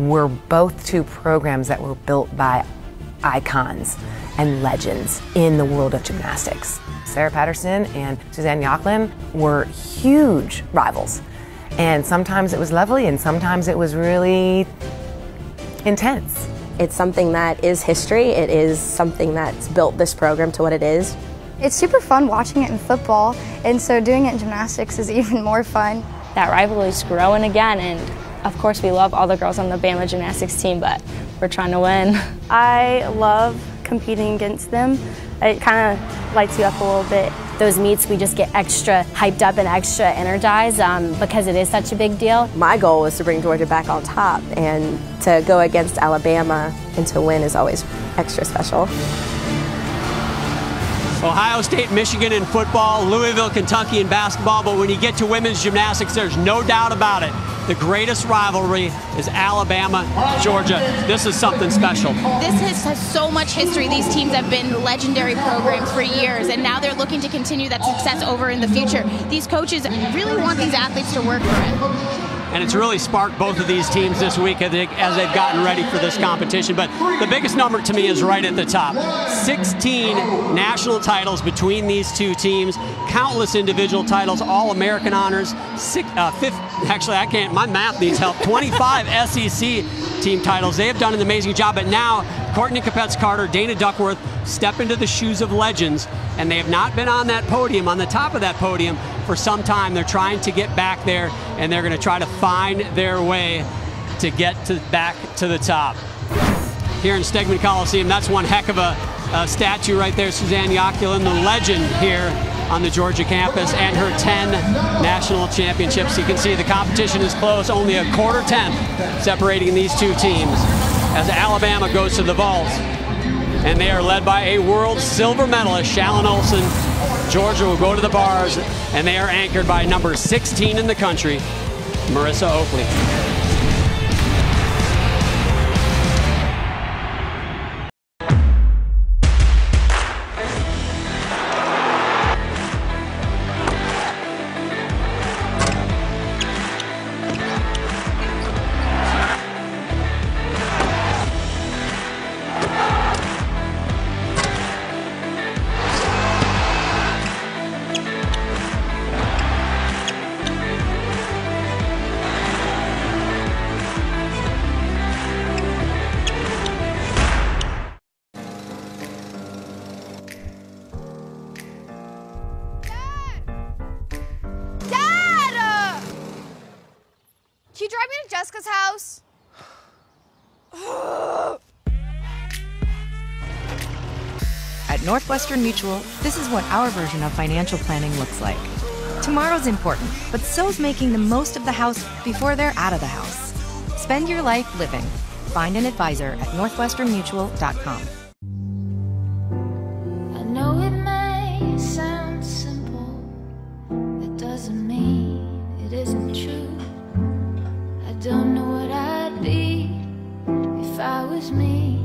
were both two programs that were built by icons and legends in the world of gymnastics. Sarah Patterson and Suzanne Yochlin were huge rivals. And sometimes it was lovely and sometimes it was really intense. It's something that is history. It is something that's built this program to what it is. It's super fun watching it in football, and so doing it in gymnastics is even more fun. That rivalry is growing again, and of course we love all the girls on the Bama gymnastics team, but we're trying to win. I love competing against them. It kind of lights you up a little bit. Those meets, we just get extra hyped up and extra energized because it is such a big deal. My goal is to bring Georgia back on top, and to go against Alabama and to win is always extra special. Ohio State, Michigan in football, Louisville, Kentucky in basketball, but when you get to women's gymnastics, there's no doubt about it. The greatest rivalry is Alabama, Georgia. This is something special. This has so much history. These teams have been legendary programs for years, and now they're looking to continue that success over in the future. These coaches really want these athletes to work for it. And it's really sparked both of these teams this week as they've gotten ready for this competition. But the biggest number to me is right at the top. 16 national titles between these two teams, countless individual titles, All-American honors, my math needs help, 25 SEC team titles. They have done an amazing job, but now Courtney Kopetz-Carter, Dana Duckworth step into the shoes of legends, and they have not been on that podium, on the top of that podium, for some time. They're trying to get back there, and they're going to try to find their way to get back to the top. Here in Stegman Coliseum, that's one heck of a statue right there. Suzanne Yochlin, the legend here on the Georgia campus, and her 10 national championships. You can see the competition is close, only a quarter tenth separating these two teams as Alabama goes to the vault. And they are led by a world silver medalist, Shallon Olson. Georgia will go to the bars, and they are anchored by number 16 in the country, Marissa Oakley. Can you drive me to Jessica's house? At Northwestern Mutual, this is what our version of financial planning looks like. Tomorrow's important, but so's making the most of the house before they're out of the house. Spend your life living. Find an advisor at northwesternmutual.com. I know it may sound simple, that doesn't mean it isn't true. I don't know what I'd be if I was me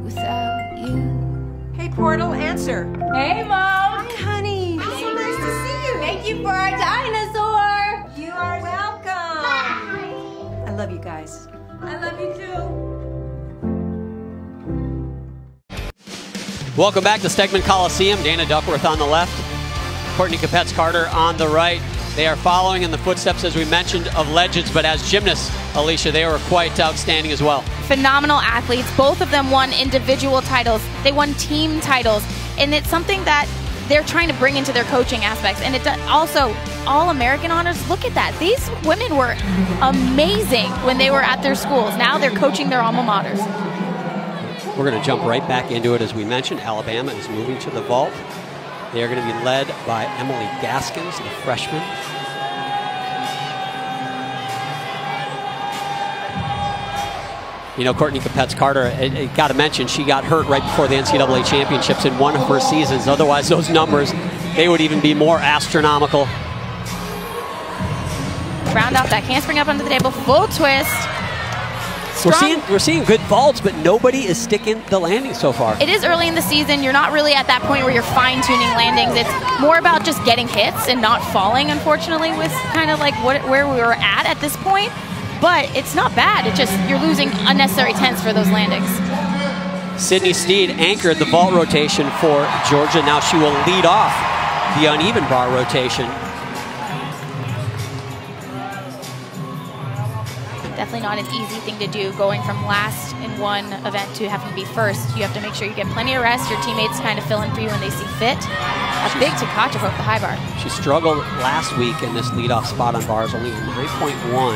without you. Hey, Portal, answer. Hey, Mom. Hi, honey. Hi. So nice to see you. Thank you for our dinosaur. You are welcome. Bye. I love you guys. I love you too. Welcome back to Stegman Coliseum. Dana Duckworth on the left, Courtney Kopetz-Carter on the right. They are following in the footsteps, as we mentioned, of legends, but as gymnasts, Alicia, they were quite outstanding as well. Phenomenal athletes. Both of them won individual titles. They won team titles. And it's something that they're trying to bring into their coaching aspects. And it also, All-American honors, look at that. These women were amazing when they were at their schools. Now they're coaching their alma maters. We're going to jump right back into it. As we mentioned, Alabama is moving to the vault. They are going to be led by Emily Gaskins, the freshman. You know, Courtney Kopetz-Carter, got to mention, she got hurt right before the NCAA championships in one of her seasons. Otherwise, those numbers, they would even be more astronomical. Round off that handspring up under the table, full twist. We're seeing good vaults, but nobody is sticking the landing so far. It is early in the season. You're not really at that point where you're fine-tuning landings. It's more about just getting hits and not falling, unfortunately, with kind of like where we were at this point. but it's not bad. It's just you're losing unnecessary tenths for those landings. Sydney Steed anchored the vault rotation for Georgia. Now she will lead off the uneven bar rotation. Definitely not an easy thing to do, going from last in one event to having to be first. You have to make sure you get plenty of rest. Your teammates kind of fill in for you when they see fit. A big Tkachev over the high bar. She struggled last week in this leadoff spot on bars, only 9.1.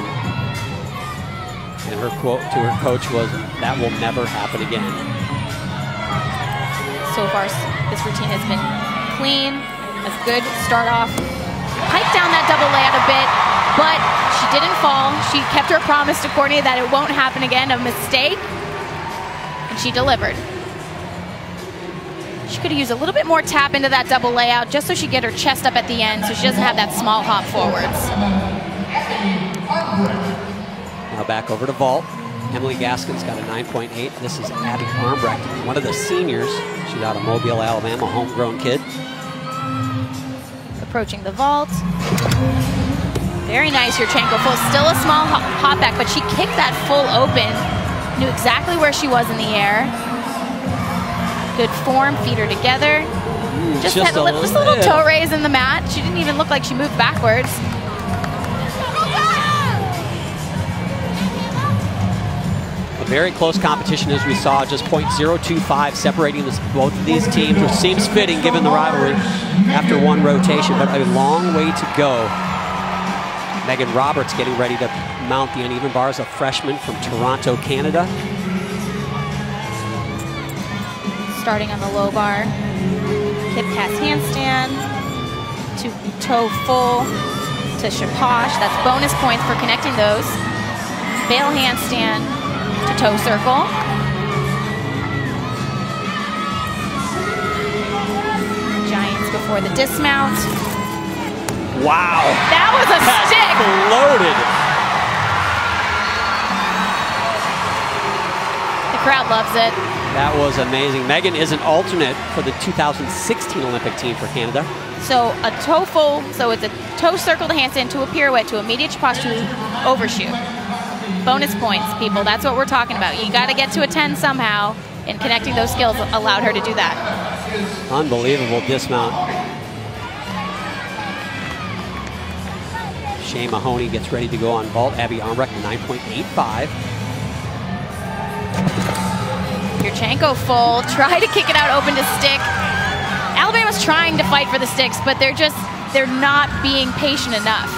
And her quote to her coach was, "That will never happen again." So far, this routine has been clean, a good start off. Hiked down that double layout a bit, but she didn't fall. She kept her promise to Courtney that it won't happen again, a mistake, and she delivered. She could have used a little bit more tap into that double layout just so she get her chest up at the end so she doesn't have that small hop forwards. Now back over to vault. Emily Gaskin's got a 9.8. This is Abby Armbrecht, one of the seniors. She's out of Mobile, Alabama, homegrown kid. Approaching the vault. Very nice, Yurchenko full. Still a small hop back, but she kicked that full open. Knew exactly where she was in the air. Good form, feet are together. Just had a little toe raise in the mat. She didn't even look like she moved backwards. A very close competition, as we saw, just .025 separating both of these teams, which seems fitting given the rivalry after one rotation, but a long way to go. Megan Roberts getting ready to mount the uneven bars, a freshman from Toronto, Canada. Starting on the low bar. Hip cast handstand to toe full to shaposh. That's bonus points for connecting those. Bail handstand to toe circle. Giants before the dismount. Wow. That was a stick. Loaded. The crowd loves it. That was amazing. Megan is an alternate for the 2016 Olympic team for Canada. So a toe full, so it's a toe circle to handstand to a pirouette to a mediate chapash to overshoot. Bonus points, people. That's what we're talking about. You got to get to a 10 somehow, and connecting those skills allowed her to do that. Unbelievable dismount. Shea Mahoney gets ready to go on vault. Abby Armbrecht, 9.85. Yurchenko full, try to kick it out open to stick. Alabama's trying to fight for the sticks, but they're not being patient enough.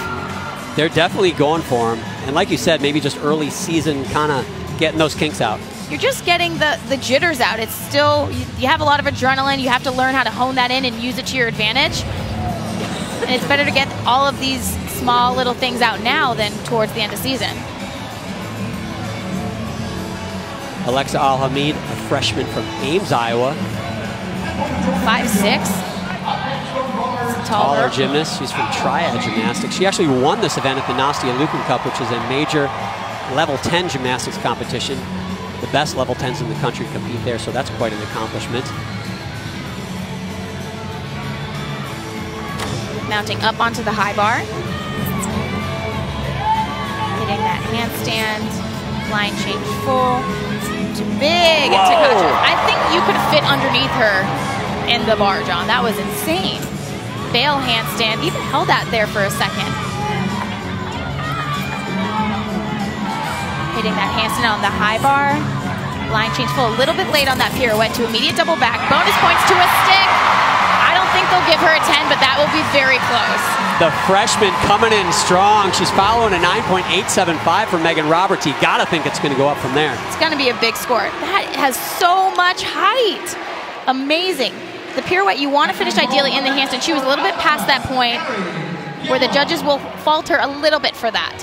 They're definitely going for him. And like you said, maybe just early season kind of getting those kinks out. You're just getting the jitters out. It's still, you have a lot of adrenaline. You have to learn how to hone that in and use it to your advantage. And it's better to get all of these small little things out now than towards the end of season. Alexa Al-Hamid, a freshman from Ames, Iowa. 5'6". Taller gymnast. She's from Triad Gymnastics. She actually won this event at the Nastia Lukin Cup, which is a major level 10 gymnastics competition. The best level 10s in the country compete there, so that's quite an accomplishment. Mounting up onto the high bar. Hitting that handstand. Line change full. To big and Tkachev. I think you could fit underneath her in the bar, John. That was insane. Bail handstand. Even held that there for a second. Hitting that handstand on the high bar. Line change full. A little bit late on that pirouette to immediate double back. Bonus points to a stick. I don't think they'll give her a 10, but that will be very close. The freshman coming in strong. She's following a 9.875 for Megan Roberts. You gotta think it's gonna go up from there. It's gonna be a big score. That has so much height. Amazing. The pirouette, you want to finish ideally in the handstand. She was a little bit past that point where the judges will fault her a little bit for that.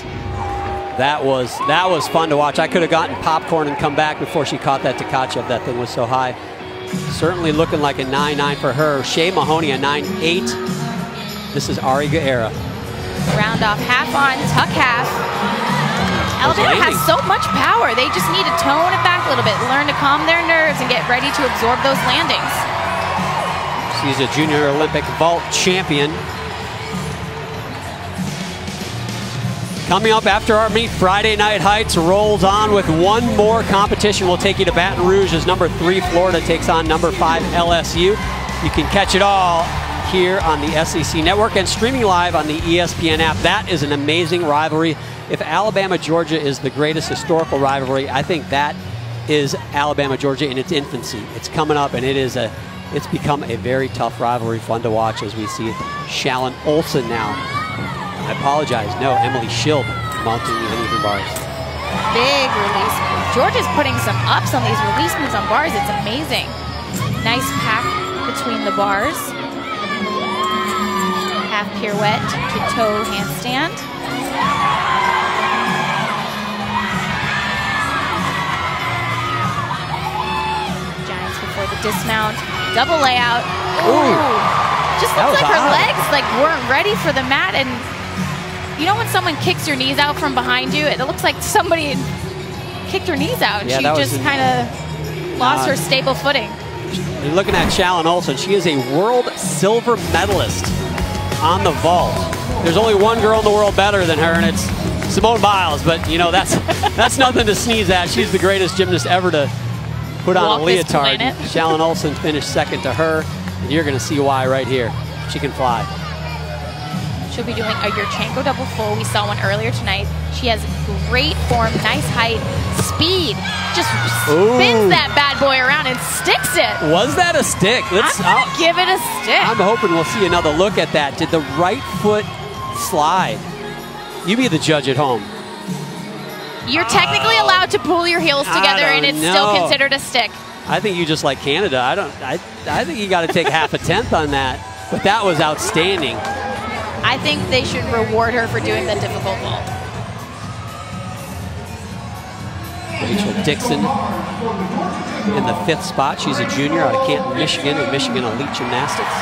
That was fun to watch. I could have gotten popcorn and come back before she caught that Tkachev. That thing was so high. Certainly looking like a 9.9 for her. Shea Mahoney, a 9.8. This is Ari Guerra. Round off half on, tuck half. Alabama has so much power. They just need to tone it back a little bit, learn to calm their nerves and get ready to absorb those landings. She's a junior Olympic vault champion. Coming up after our meet, Friday Night Heights rolls on with one more competition. We'll take you to Baton Rouge as number 3 Florida takes on number 5 LSU. You can catch it all here on the SEC Network and streaming live on the ESPN app. That is an amazing rivalry. If Alabama-Georgia is the greatest historical rivalry, I think that is Alabama-Georgia in its infancy. It's coming up, and it's become a very tough rivalry, fun to watch as we see Shallon Olson now. I apologize. No, Emily Schild mounting the uneven bars. Big release move. Georgia's putting some ups on these release moves on bars. It's amazing. Nice pack between the bars. Half pirouette to toe handstand. Giants before the dismount. Double layout. Ooh. Just looks like her legs weren't ready for the mat, and you know when someone kicks your knees out from behind you? It looks like somebody kicked her knees out. Yeah, she just kind of lost her stable footing. You're looking at Shallon Olson. She is a world silver medalist on the vault. There's only one girl in the world better than her, and it's Simone Biles. But, you know, that's nothing to sneeze at. She's the greatest gymnast ever to put on a leotard. Shallon Olson finished second to her, and you're going to see why right here. She can fly. She'll be doing a Yurchenko double full. We saw one earlier tonight. She has great form, nice height, speed. Just spins that bad boy around and sticks it. Was that a stick? I'll give it a stick. I'm hoping we'll see another look at that. Did the right foot slide? You be the judge at home. You're technically allowed to pull your heels together, and it's still considered a stick. I think you just like Canada. I think you got to take half a tenth on that. But that was outstanding. I think they should reward her for doing the difficult vault. Rachel Dixon in the 5th spot. She's a junior out of Canton, Michigan, in Michigan Elite Gymnastics.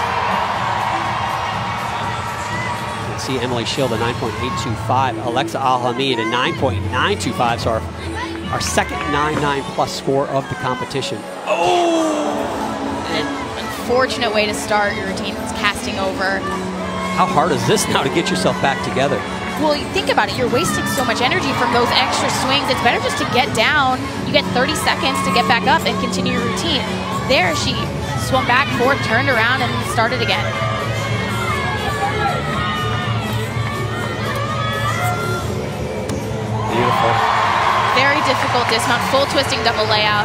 You can see Emily Schild a 9.825. Alexa Al-Hamid a 9.925. So our second 9.9 plus score of the competition. An unfortunate way to start your routine. It's casting over. How hard is this now to get yourself back together? Well, you think about it. You're wasting so much energy from those extra swings. It's better just to get down. You get 30 seconds to get back up and continue your routine. There, she swung back, forth, turned around, and started again. Beautiful. Very difficult dismount, full twisting double layout.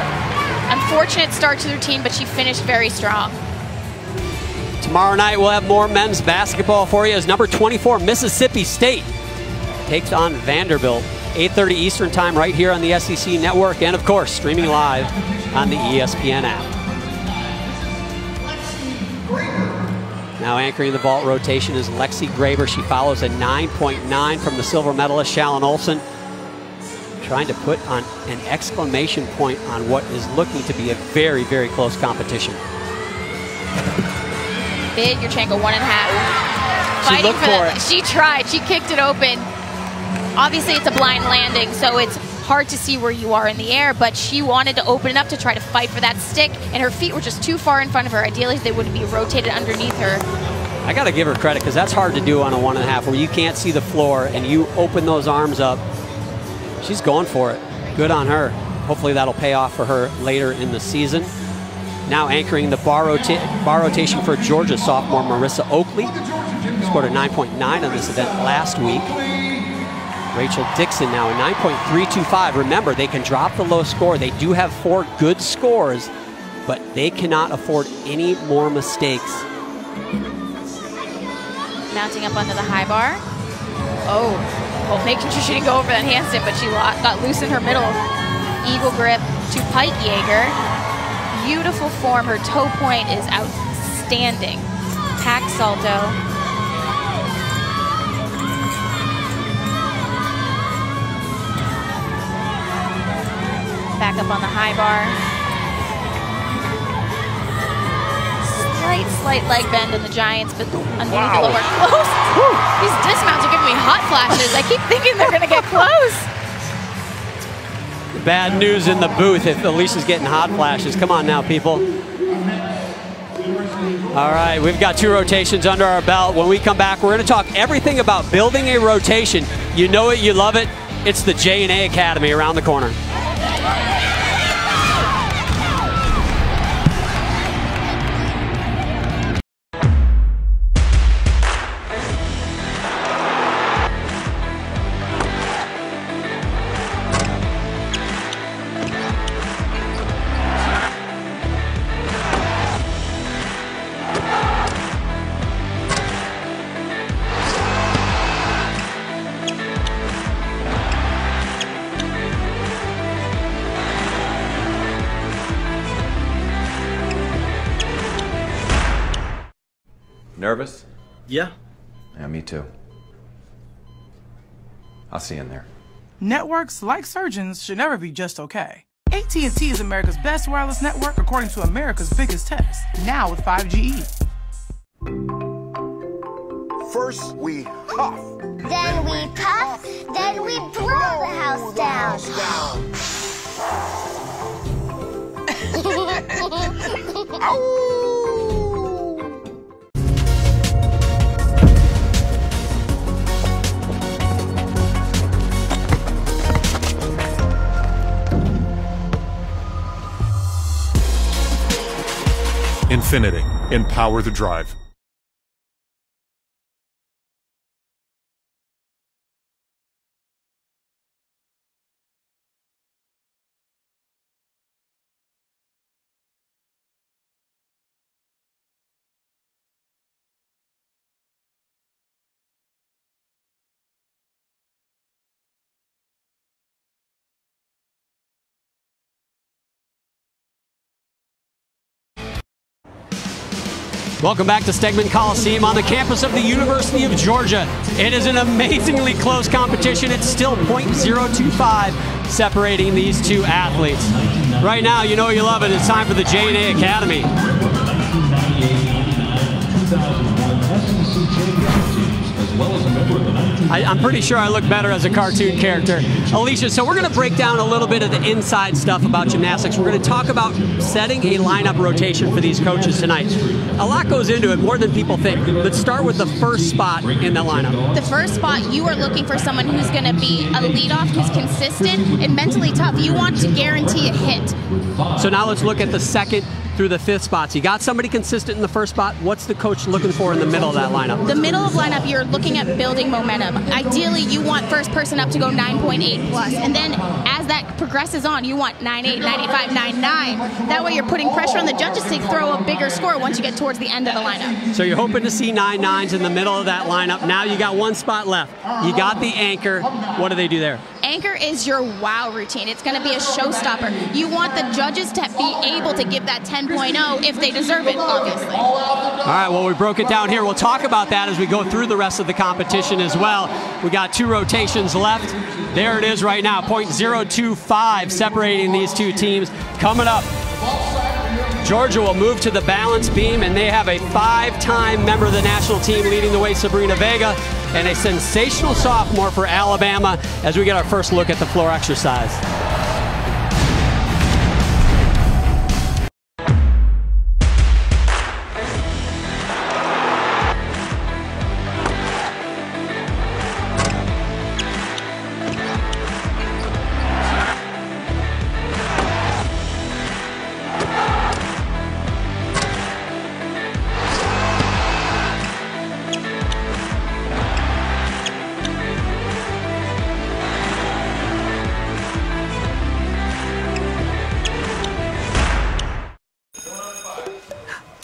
Unfortunate start to the routine, but she finished very strong. Tomorrow night we'll have more men's basketball for you as number 24 Mississippi State takes on Vanderbilt. 8:30 Eastern time right here on the SEC Network, and of course streaming live on the ESPN app. Now anchoring the vault rotation is Lexi Graber. She follows a 9.9 from the silver medalist Shallon Olson, trying to put on an exclamation point on what is looking to be a very, very close competition. Big Yurchenko 1.5. Fighting for it. She tried. She kicked it open. Obviously, it's a blind landing, so it's hard to see where you are in the air, but she wanted to open it up to try to fight for that stick, and her feet were just too far in front of her. Ideally, they would be rotated underneath her. I got to give her credit, because that's hard to do on a 1.5 where you can't see the floor and you open those arms up. She's going for it. Good on her. Hopefully that'll pay off for her later in the season. Now anchoring the bar rotation for Georgia sophomore Marissa Oakley. Scored a 9.9 on this event last week. Rachel Dixon now a 9.325. Remember, they can drop the low score. They do have 4 good scores, but they cannot afford any more mistakes. Mounting up onto the high bar. Oh, well, making sure she didn't go over that handstand, but she got loose in her middle. Eagle grip to Pike Jaeger. Beautiful form. Her toe point is outstanding. Pack salto. Back up on the high bar. Slight leg bend in the Giants, but underneath the lower close. These dismounts are giving me hot flashes. I keep thinking they're going to get close. Bad news in the booth if Alicia's getting hot flashes. Come on now, people. All right, we've got 2 rotations under our belt. When we come back, we're going to talk everything about building a rotation. You know it, you love it. It's the J&A Academy around the corner. Nervous? Yeah. Yeah, me too. I'll see you in there. Networks, like surgeons, should never be just okay. AT&T is America's best wireless network according to America's biggest test. Now with 5GE. First we huff. Then we puff. Then we blow the house down. Infiniti. Empower the drive. Welcome back to Stegman Coliseum on the campus of the University of Georgia. It is an amazingly close competition. It's still .025 separating these 2 athletes. Right now, you know you love it. It's time for the J&A Academy. I'm pretty sure I look better as a cartoon character. Alicia, so we're going to break down a little bit of the inside stuff about gymnastics. We're going to talk about setting a lineup rotation for these coaches tonight. A lot goes into it, more than people think. Let's start with the first spot in the lineup. The first spot, you are looking for someone who's going to be a leadoff, who's consistent and mentally tough. You want to guarantee a hit. So now let's look at the second through the 5th spots. You got somebody consistent in the first spot. What's the coach looking for in the middle of that lineup? The middle of lineup, you're looking at building momentum. Ideally, you want first person up to go 9.8 plus, and then as that progresses on, you want 9.8, 9.85, 9.9. That way, you're putting pressure on the judges to throw a bigger score once you get towards the end of the lineup. So you're hoping to see 9.9s in the middle of that lineup. Now you got 1 spot left. You got the anchor. What do they do there? Anchor is your wow routine. It's going to be a showstopper. You want the judges to be able to give that 10.0 if they deserve it, obviously. All right, well, we broke it down here. We'll talk about that as we go through the rest of the competition as well. We got 2 rotations left. There it is right now, .025 separating these 2 teams. Coming up, Georgia will move to the balance beam, and they have a 5-time member of the national team leading the way, Sabrina Vega, and a sensational sophomore for Alabama as we get our first look at the floor exercise.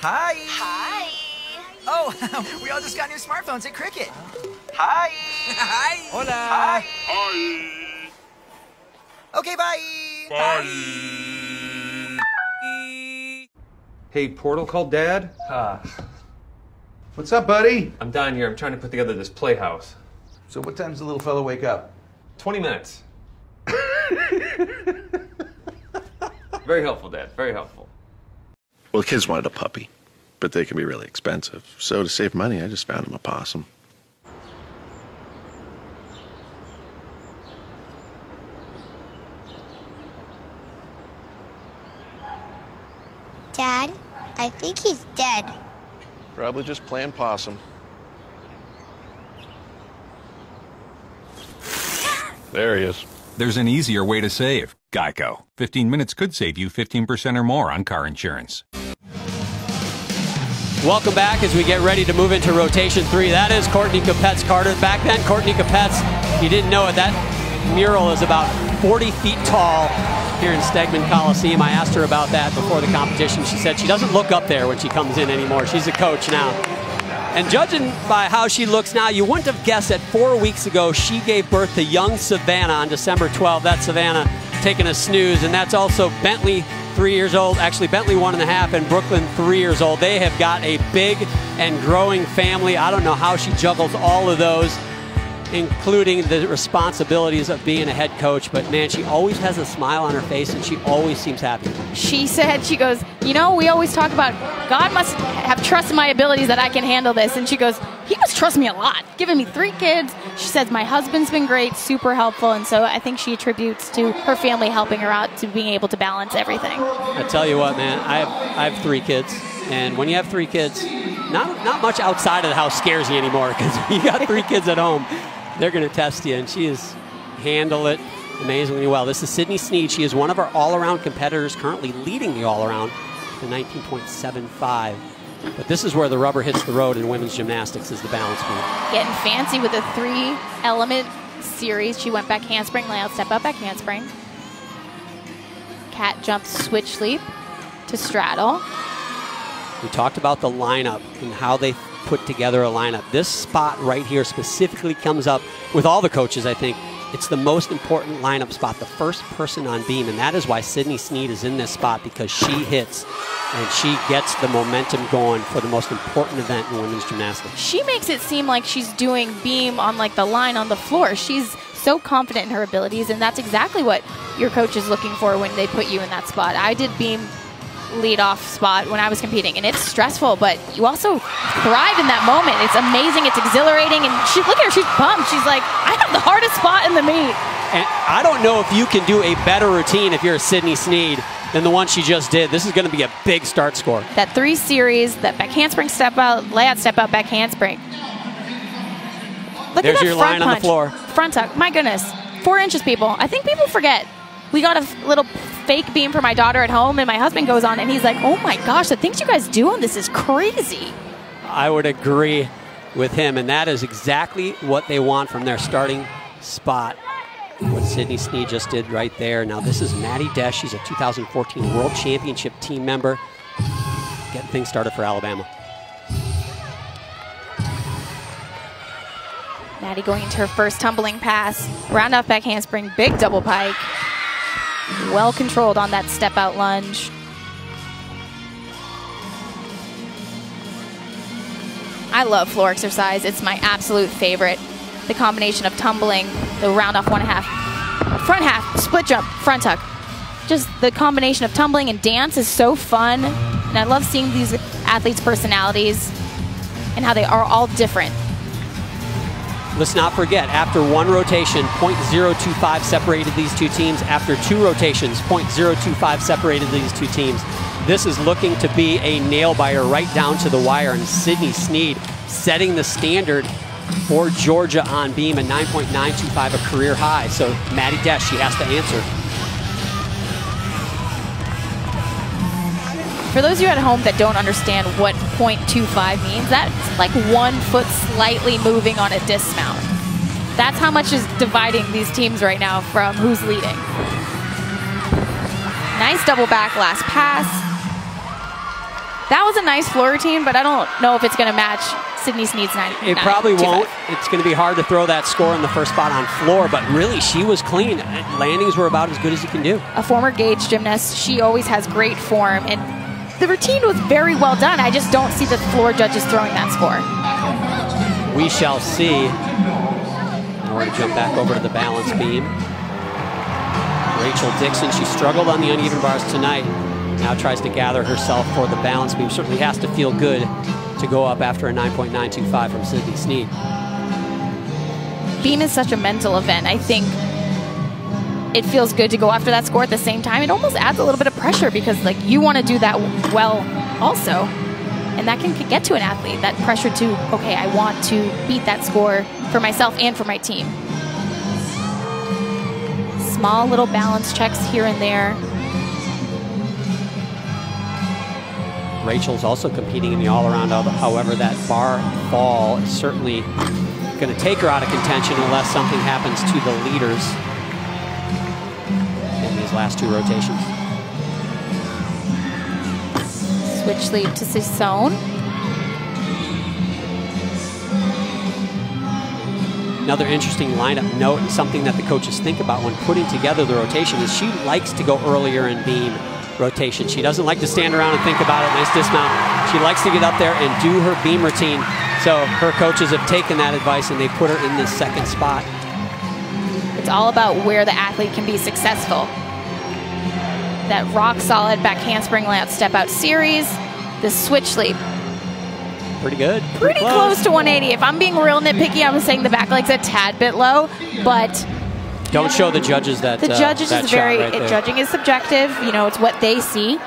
Hi. Hi. Oh, we all just got new smartphones at Cricket. Hi. Hi. Hola. Hi. Hi. Okay, bye. Bye. Hey, Portal called Dad? What's up, buddy? I'm down here. I'm trying to put together this playhouse. So what time does the little fella wake up? 20 minutes. Very helpful, Dad. Very helpful. Well, the kids wanted a puppy, but they can be really expensive. So to save money, I just found him a possum. Dad, I think he's dead. Probably just playing possum. There he is. There's an easier way to save. Geico. 15 minutes could save you 15% or more on car insurance. Welcome back as we get ready to move into rotation 3. That is Courtney Kopetz-Carter. Back then, Courtney Kopetz, you didn't know it, that mural is about 40 feet tall here in Stegman Coliseum. I asked her about that before the competition. She said she doesn't look up there when she comes in anymore. She's a coach now. And judging by how she looks now, you wouldn't have guessed that 4 weeks ago she gave birth to young Savannah on December 12th. That's Savannah taking a snooze, and that's also Bentley, 3 years old. Actually, Bentley 1.5, and Brooklyn 3 years old. They have got a big and growing family. I don't know how she juggles all of those, including the responsibilities of being a head coach. But man, she always has a smile on her face, and she always seems happy. She said, she goes, you know, we always talk about God must have trust in my abilities that I can handle this. And she goes, he must trust me a lot, giving me 3 kids. She says, my husband's been great, super helpful. And so I think she attributes to her family helping her out to being able to balance everything. I tell you what, man, I have 3 kids. And when you have 3 kids, not much outside of the house scares you anymore, because you got 3 kids at home. They're going to test you, and she has handled it amazingly well. This is Sydney Sneed. She is one of our all-around competitors, currently leading the all-around to 19.75. But this is where the rubber hits the road in women's gymnastics, is the balance beam. Getting fancy with a 3-element series. She went back handspring, layout, step up, back handspring. Cat jump, switch leap to straddle. We talked about the lineup and how they put together a lineup. This spot right here specifically comes up with all the coaches, I think. It's the most important lineup spot, the first person on beam, and that is why Sydney Sneed is in this spot, because she hits and she gets the momentum going for the most important event in women's gymnastics. She makes it seem like she's doing beam on like the line on the floor. She's so confident in her abilities, and that's exactly what your coach is looking for when they put you in that spot. I did beam lead-off spot when I was competing, and it's stressful, but you also thrive in that moment. It's amazing, it's exhilarating, and look at her, she's pumped. She's like, I have the hardest spot in the meet. And I don't know if you can do a better routine if you're a Sydney Sneed than the one she just did. This is going to be a big start score. That 3 series, that back handspring step out, layout step out, back handspring. Look There's at that your front line on the punch. floor. Front tuck, my goodness. 4 inches, people. I think people forget. We got a little fake beam for my daughter at home, and my husband goes on, and he's like, oh my gosh, the things you guys do on this is crazy. I would agree with him, and that is exactly what they want from their starting spot. What Sydney Sneed just did right there. Now this is Maddie Desch. She's a 2014 World Championship team member. Getting things started for Alabama. Maddie going into her first tumbling pass. Round off back handspring, big double pike. Well controlled on that step out lunge. I love floor exercise. It's my absolute favorite. The combination of tumbling, the round off 1.5, front half, split jump, front tuck. Just the combination of tumbling and dance is so fun. And I love seeing these athletes' personalities and how they are all different. Let's not forget, after 1 rotation, .025 separated these 2 teams. After 2 rotations, .025 separated these 2 teams. This is looking to be a nail-biter right down to the wire, and Sydney Sneed setting the standard for Georgia on beam at 9.925, a career high. So Maddie Desch, she has to answer. For those of you at home that don't understand what .25 means, that's like 1 foot slightly moving on a dismount. That's how much is dividing these teams right now from who's leading. Nice double back last pass. That was a nice floor routine, but I don't know if it's going to match Sydney Sneed's 9.25. It probably won't. It's going to be hard to throw that score in the first spot on floor, but really she was clean. Landings were about as good as you can do. A former Gage gymnast, she always has great form, and the routine was very well done. I just don't see the floor judges throwing that score. We shall see. Now we're going to jump back over to the balance beam. Rachel Dixon, she struggled on the uneven bars tonight. Now tries to gather herself for the balance beam. Certainly has to feel good to go up after a 9.925 from Sydney Sneed. Beam is such a mental event. I think it feels good to go after that score at the same time. It almost adds a little bit of pressure because like you want to do that well also. And that can get to an athlete, that pressure to, okay, I want to beat that score for myself and for my team. Small little balance checks here and there. Rachel's also competing in the all-around. However, that bar fall is certainly going to take her out of contention unless something happens to the leaders in these last 2 rotations. Switch lead to Sissone. Another interesting lineup note and something that the coaches think about when putting together the rotation is she likes to go earlier in beam rotation. She doesn't like to stand around and think about it. Nice dismount. She likes to get up there and do her beam routine. So her coaches have taken that advice and they put her in this second spot. It's all about where the athlete can be successful. That rock solid back handspring layout step out series, the switch leap. Pretty good. Pretty close to 180. If I'm being real nitpicky, I'm saying the back leg's a tad bit low, but don't show the judges that. The judges that is very, right judging is subjective. You know, it's what they see.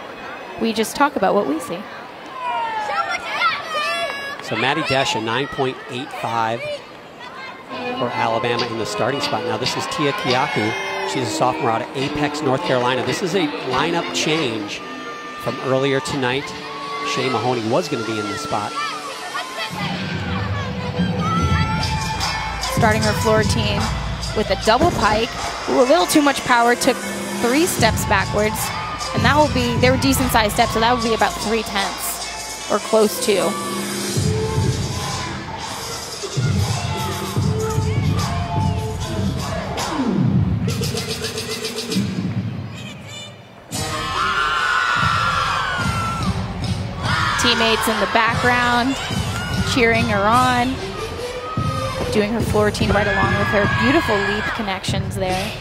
We just talk about what we see. So Maddie Desch, a 9.85 for Alabama in the starting spot. Now this is Tia Kiaku. She's a sophomore out of Apex, North Carolina. This is a lineup change from earlier tonight. Shay Mahoney was going to be in this spot. Starting her floor routine with a double pike. Ooh, a little too much power, took 3 steps backwards. And that will be, they were decent sized steps, so that would be about 3/10 or close to. Teammates in the background cheering her on, doing her floor routine right along with her. Beautiful leap connections there.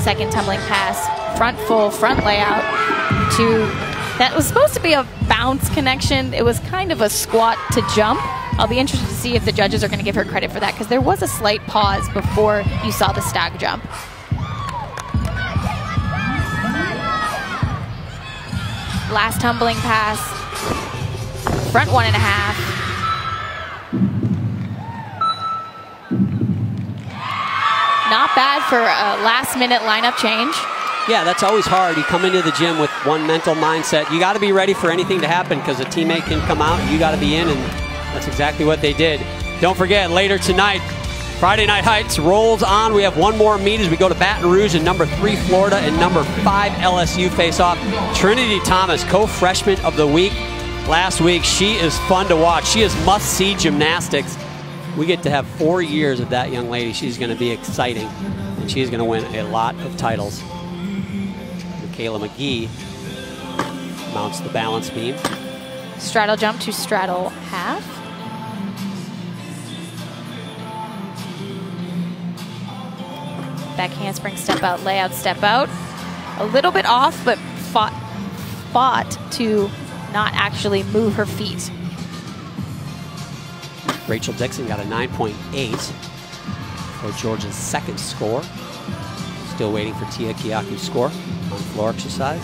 Second tumbling pass, front full, front layout to, that was supposed to be a bounce connection. It was kind of a squat to jump. I'll be interested to see if the judges are going to give her credit for that because there was a slight pause before you saw the stag jump. Last tumbling pass, front 1.5. Not bad for a last-minute lineup change. Yeah, that's always hard. You come into the gym with one mental mindset. You got to be ready for anything to happen because a teammate can come out and you got to be in, and that's exactly what they did. Don't forget, later tonight, Friday Night Heights rolls on. We have one more meet as we go to Baton Rouge, and number 3 Florida and number 5 LSU face off. Trinity Thomas, co-freshman of the week last week. She is fun to watch. She is must-see gymnastics. We get to have 4 years of that young lady. She's going to be exciting, and she's going to win a lot of titles. Michaela McGee mounts the balance beam. Straddle jump to straddle half. Back handspring, step out, layout, step out. A little bit off, but fought to not actually move her feet. Rachel Dixon got a 9.8 for Georgia's second score. Still waiting for Tia Kiaku's score on floor exercise.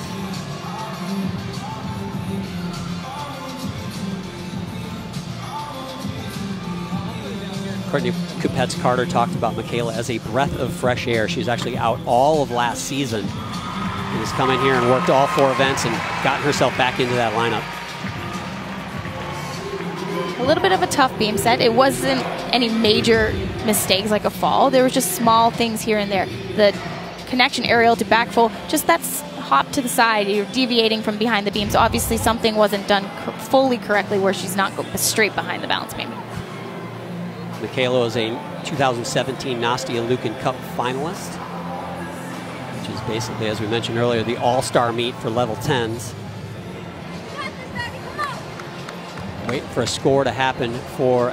Courtney Kupets-Carter talked about Michaela as a breath of fresh air. She was actually out all of last season and has come in here and worked all 4 events and gotten herself back into that lineup. A little bit of a tough beam set. It wasn't any major mistakes like a fall. There was just small things here and there. The connection aerial to back full, just that's hop to the side. You're deviating from behind the beam. So obviously something wasn't done fully correctly where she's not straight behind the balance beam. Michaela is a 2017 Nastia Lukin Cup finalist, which is basically, as we mentioned earlier, the all-star meet for level 10s. Waiting for a score to happen for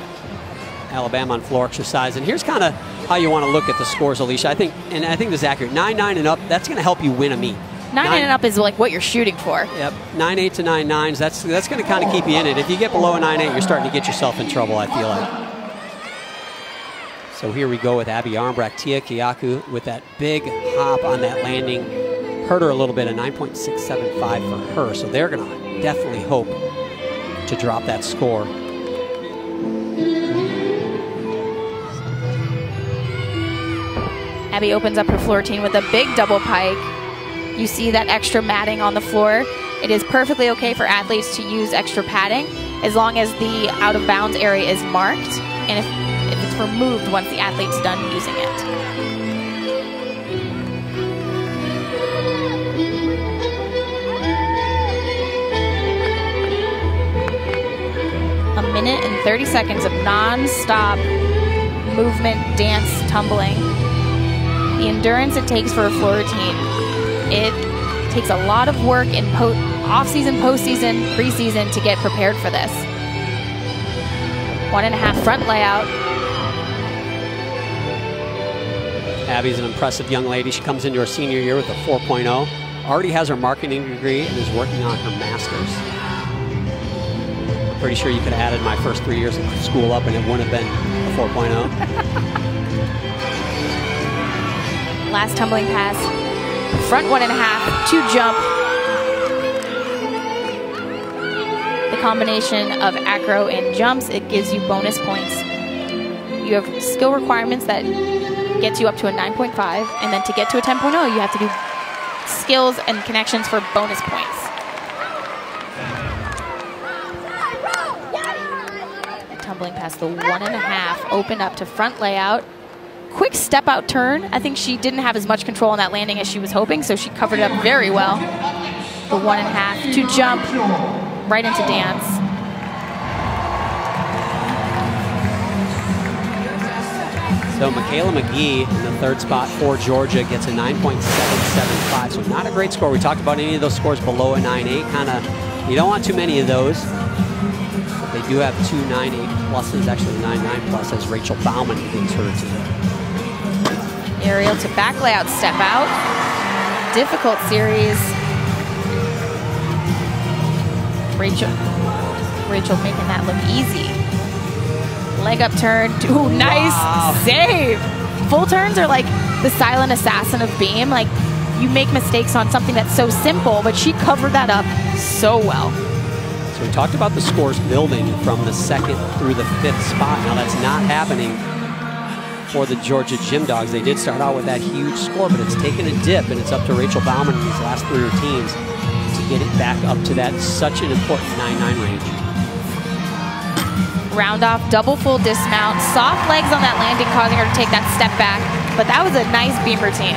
Alabama on floor exercise. And here's kind of how you want to look at the scores, Alicia. I think this is accurate. 9-9 and up, that's going to help you win a meet. 9 and up is like what you're shooting for. Yep, 9-8 to 9-9s, that's going to kind of keep you in it. If you get below a 9-8, you're starting to get yourself in trouble, I feel like. So here we go with Abby Armbrecht. Tia Kiaku with that big hop on that landing. Hurt her a little bit, a 9.675 for her. So they're going to definitely hope to drop that score. Abby opens up her floor routine with a big double pike. You see that extra matting on the floor. It is perfectly okay for athletes to use extra padding as long as the out of bounds area is marked and if it's removed once the athlete's done using it. A minute and 30 seconds of non-stop movement, dance, tumbling. The endurance it takes for a floor routine. It takes a lot of work in off-season, postseason, preseason to get prepared for this. 1.5 front layout. Abby's an impressive young lady. She comes into her senior year with a 4.0. Already has her marketing degree and is working on her master's. I'm pretty sure you could have added my first 3 years of school up and it wouldn't have been a 4.0. Last tumbling pass. Front 1.5, 2 jump. The combination of acro and jumps, it gives you bonus points. You have skill requirements that gets you up to a 9.5, and then to get to a 10.0, you have to do skills and connections for bonus points. Tumbling past the 1.5, open up to front layout. Quick step out turn. I think she didn't have as much control on that landing as she was hoping, so she covered it up very well. The 1.5, 2 jump, right into dance. So Michaela McGee in the third spot for Georgia gets a 9.775. So not a great score. We talked about any of those scores below a 9.8. Kind of, you don't want too many of those. But they do have 2 9.8 pluses, actually 9.9 plus as Rachel Bauman begins her routine. Aerial to back layout, step out. Difficult series. Rachel making that look easy. Leg up turn. Ooh, nice save. Full turns are like the silent assassin of beam. Like, you make mistakes on something that's so simple, but she covered that up so well. So we talked about the scores building from the 2nd through the 5th spot. Now that's not happening for the Georgia Gym Dogs. They did start out with that huge score, but it's taken a dip, and it's up to Rachel Bauman in these last 3 routines to get it back up to that such an important 9.9 range. Round off, double full dismount, soft legs on that landing causing her to take that step back, but that was a nice beam routine.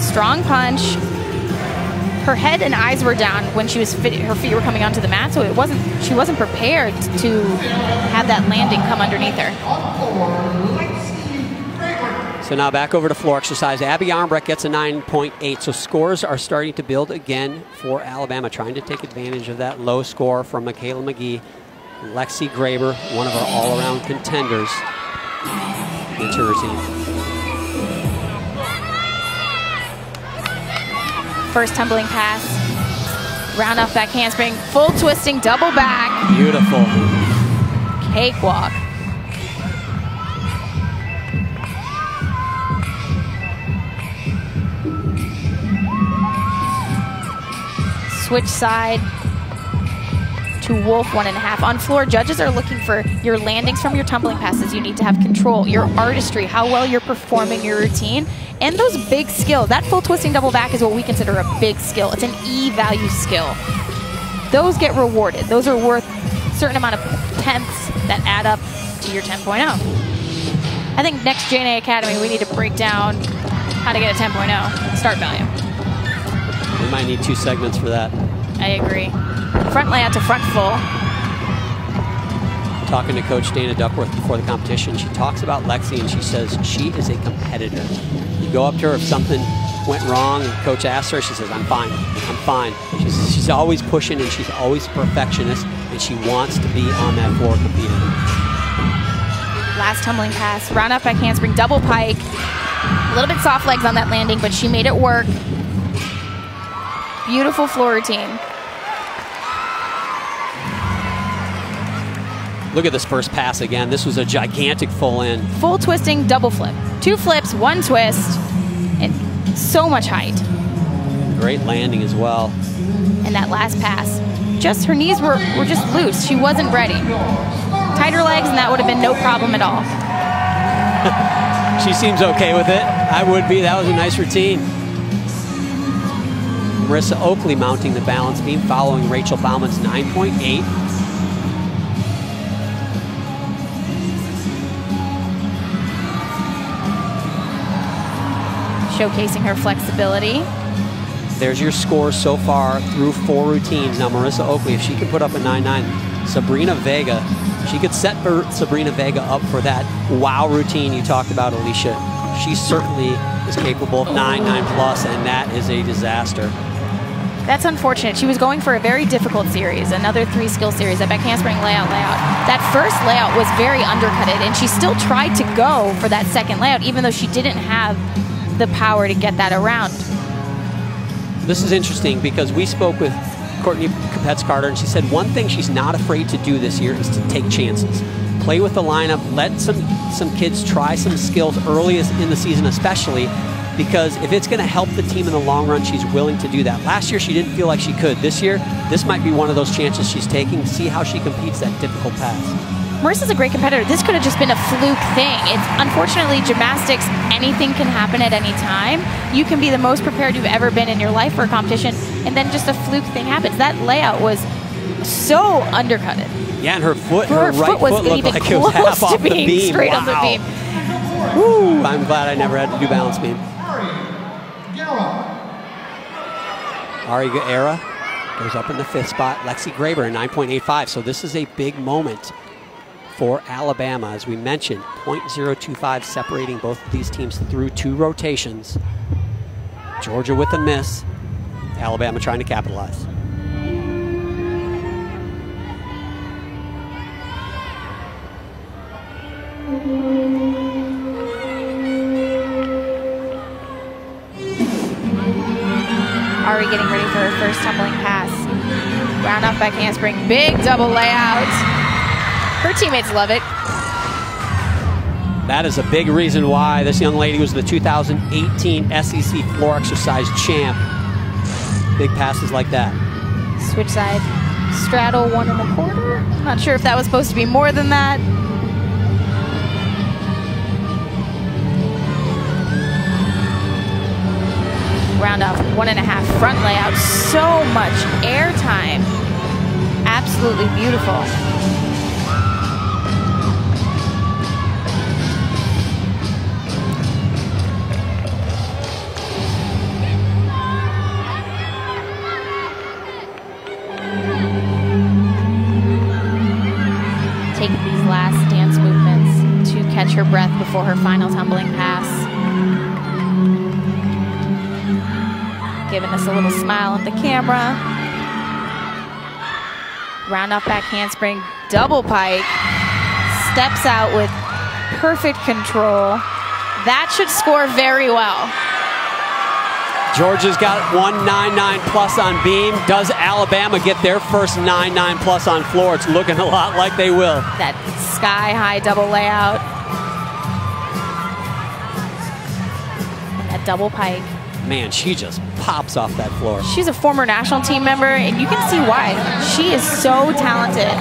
Strong punch. Her head and eyes were down when she was her feet were coming onto the mat, so she wasn't prepared to have that landing come underneath her. So now back over to floor exercise. Abby Armbrecht gets a 9.8. So scores are starting to build again for Alabama, trying to take advantage of that low score from Michaela McGee. Lexi Graber, one of our all-around contenders, into routine. First tumbling pass. Round off back handspring. Full twisting, double back. Beautiful. Cakewalk. Switch side to Wolf 1.5. On floor, judges are looking for your landings from your tumbling passes. You need to have control, your artistry, how well you're performing your routine, and those big skills. That full twisting double back is what we consider a big skill. It's an E value skill. Those get rewarded. Those are worth a certain amount of tenths that add up to your 10.0. I think next JNA Academy, we need to break down how to get a 10.0 start value. We might need 2 segments for that. I agree. Front layout to front full. Talking to Coach Dana Duckworth before the competition, she talks about Lexi and she says she is a competitor. You go up to her if something went wrong and Coach asks her, she says, I'm fine, I'm fine. She's always pushing and she's always a perfectionist and she wants to be on that floor competing. Last tumbling pass, round up back handspring, double pike. A little bit soft legs on that landing, but she made it work. Beautiful floor routine. Look at this first pass again. This was a gigantic full in. Full twisting, double flip. 2 flips, 1 twist, and so much height. Great landing as well. And that last pass, just her knees were just loose. She wasn't ready. Tighter legs, and that would have been no problem at all. She seems okay with it. I would be. That was a nice routine. Marissa Oakley mounting the balance beam, following Rachel Bauman's 9.8. Showcasing her flexibility. There's your score so far through 4 routines. Now Marissa Oakley, if she can put up a 9.9, Sabrina Vega, she could set Sabrina Vega up for that wow routine you talked about, Alicia. She certainly is capable of 9.9 plus, and that is a disaster. That's unfortunate. She was going for a very difficult series, another 3-skill series, that back handspring layout. That first layout was very undercutted, and she still tried to go for that second layout, even though she didn't have the power to get that around. This is interesting because we spoke with Courtney Capets-Carter, and she said one thing she's not afraid to do this year is to take chances. Play with the lineup, let some kids try some skills early in the season especially, because if it's going to help the team in the long run, she's willing to do that. Last year, she didn't feel like she could. This year, this might be one of those chances she's taking to see how she competes that difficult pass. Marissa's a great competitor. This could have just been a fluke thing. It's unfortunately gymnastics, anything can happen at any time. You can be the most prepared you've ever been in your life for a competition, and then just a fluke thing happens. That layout was so undercutted. Yeah, and her foot, her right foot foot looked like it was half off the beam. Straight wow. off the beam. Woo, I'm glad I never had to do balance beam. Ari Guerra goes up in the 5th spot. Lexi Graber in 9.85. So this is a big moment for Alabama. As we mentioned, 0.025 separating both of these teams through 2 rotations. Georgia with a miss. Alabama trying to capitalize. Ari getting ready for her first tumbling pass. Round off back handspring, big double layout. Her teammates love it. That is a big reason why this young lady was the 2018 SEC floor exercise champ. Big passes like that. Switch side, straddle 1 1/4. Not sure if that was supposed to be more than that. Round off 1.5 front layout. So much air time. Absolutely beautiful. Taking these last dance movements to catch her breath before her final tumbling pass. Giving us a little smile at the camera. Round off back handspring, double pike. Steps out with perfect control. That should score very well. Georgia's got 1.99 plus on beam. Does Alabama get their first 9.9 plus on floor? It's looking a lot like they will. That sky-high double layout. And that double pike. Man, she just pops off that floor. She's a former national team member, and you can see why. She is so talented.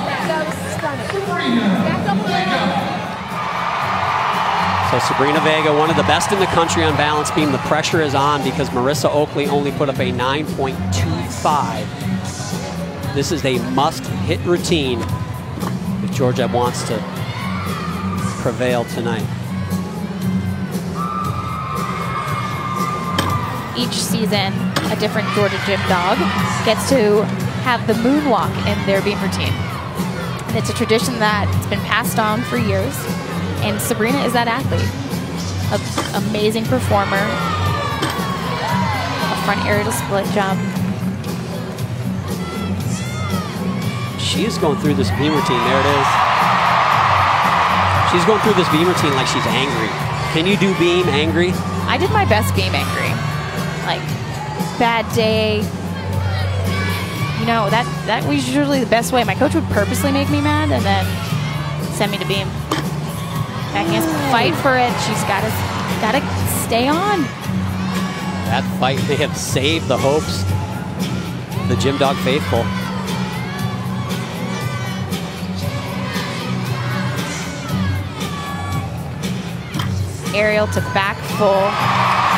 So Sabrina Vega, one of the best in the country on balance beam. The pressure is on because Marissa Oakley only put up a 9.25. This is a must-hit routine if Georgia wants to prevail tonight. Each season, a different Georgia gym dog gets to have the moonwalk in their beam routine. And it's a tradition that's been passed on for years. And Sabrina is that athlete. An amazing performer. A front aerial split jump. She is going through this beam routine. There it is. She's going through this beam routine like she's angry. Can you do beam angry? I did my best beam angry. Like, bad day. You know, that was usually the best way. My coach would purposely make me mad, and then Send me to beam. Backhand, fight for it. She's gotta stay on. That fight may have saved the hopes of the Gym Dog faithful. Aerial to back full.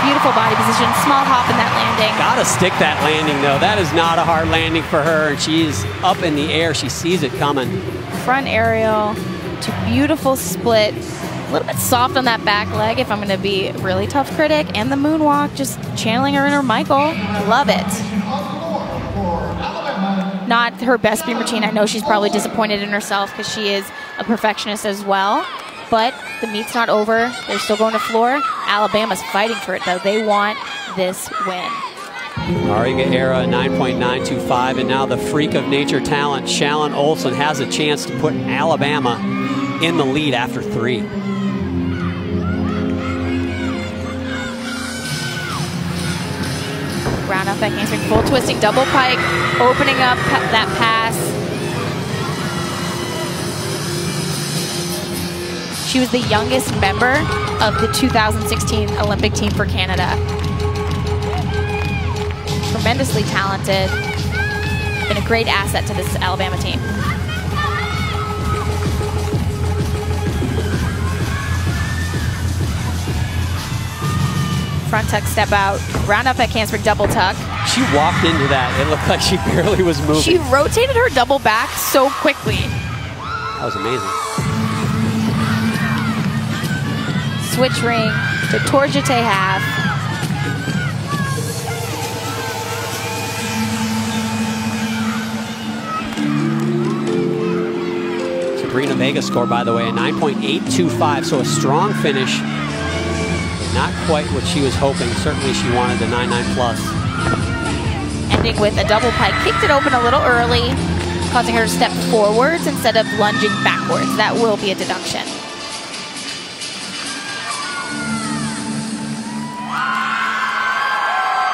Beautiful body position. Small hop in that landing. Gotta stick that landing though. That is not a hard landing for her, and she's up in the air. She sees it coming. Front aerial to beautiful split. A little bit soft on that back leg if I'm going to be a really tough critic. And the moonwalk, just channeling her inner Michael. Love it. Not her best beam routine. I know she's probably disappointed in herself because she is a perfectionist as well. But the meet's not over. They're still going to floor. Alabama's fighting for it, though. They want this win. Ariga Era 9.925, and now the freak of nature talent, Shalyn Olson, has a chance to put Alabama in the lead after 3. Round up back handspring, full twisting, double pike, opening up that pass. She was the youngest member of the 2016 Olympic team for Canada. Tremendously talented, been a great asset to this Alabama team. Front tuck step out, round up back handspring double tuck. She walked into that. It looked like she barely was moving. She rotated her double back so quickly. That was amazing. Switch ring to Torjete half. Sabrina Vega score, by the way, a 9.825, so a strong finish. Not quite what she was hoping. Certainly she wanted the 9.9 plus. Ending with a double pike. Kicked it open a little early, causing her to step forwards instead of lunging backwards. That will be a deduction.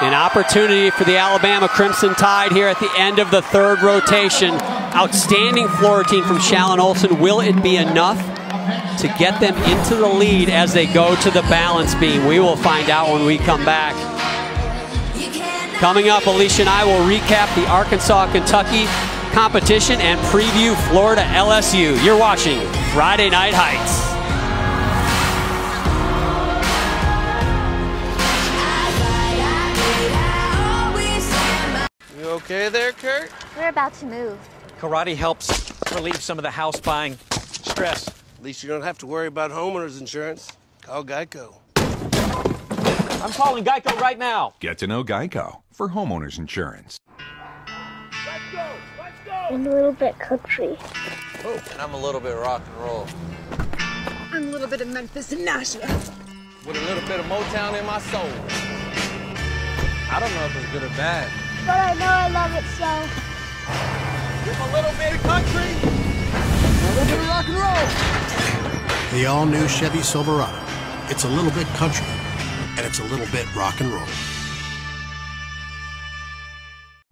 An opportunity for the Alabama Crimson Tide here at the end of the 3rd rotation. Outstanding floor routine from Shalyn Olson. Will it be enough to get them into the lead as they go to the balance beam? We will find out when we come back. Coming up, Alicia and I will recap the Arkansas-Kentucky competition and preview Florida LSU. You're watching Friday Night Heights. You okay there, Kurt? We're about to move. Karate helps relieve some of the house buying stress. At least you don't have to worry about homeowners insurance. Call Geico. I'm calling Geico right now. Get to know Geico for homeowners insurance. I'm a little bit country. Oh, and I'm a little bit rock and roll. I'm a little bit of Memphis and Nashville. With a little bit of Motown in my soul. I don't know if it's good or bad. But I know I love it so. With a little bit of country. A little bit of rock and roll. The all-new Chevy Silverado. It's a little bit country, and it's a little bit rock and roll.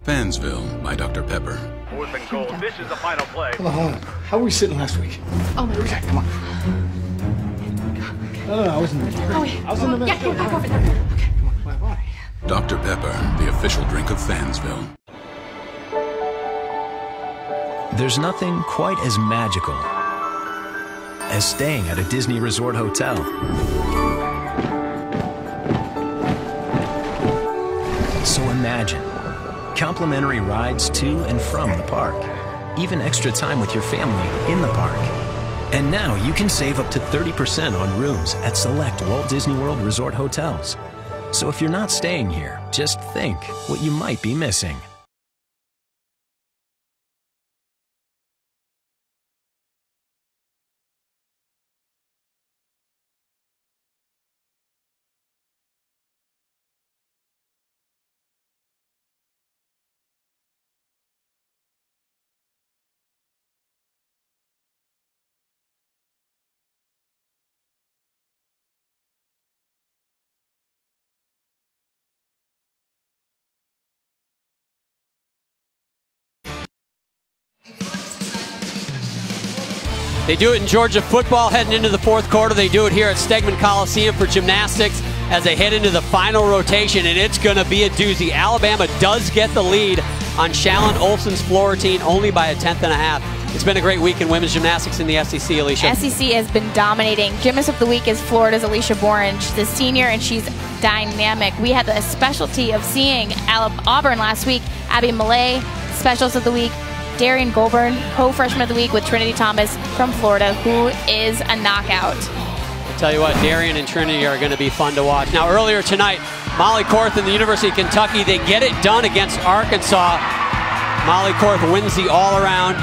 Fansville by Dr. Pepper. 4th and goal. This is the final play. Hold on. How were we sitting last week? Oh, my God. Come on. No, I was in the middle. Oh, yeah. I was in the middle. Yeah, go back over there. Okay. Come on. Dr. Pepper, the official drink of Fansville. There's nothing quite as magical as staying at a Disney Resort hotel. So imagine complimentary rides to and from the park, even extra time with your family in the park. And now you can save up to 30% on rooms at select Walt Disney World Resort hotels. So if you're not staying here, just think what you might be missing. They do it in Georgia football heading into the fourth quarter. They do it here at Stegman Coliseum for gymnastics as they head into the final rotation, and it's going to be a doozy. Alabama does get the lead on Shallon Olson's floor routine only by a 10.5. It's been a great week in women's gymnastics in the SEC, Alicia. SEC has been dominating. Gymnast of the week is Florida's Alicia Boren. She's a senior and she's dynamic. We had the specialty of seeing Auburn last week. Abby Millay, specialist of the week. Darian Goulburn, co-freshman of the week with Trinity Thomas from Florida, who is a knockout. I'll tell you what, Darian and Trinity are going to be fun to watch. Now, earlier tonight, Molly Korth and the University of Kentucky, they get it done against Arkansas. Molly Korth wins the all-around.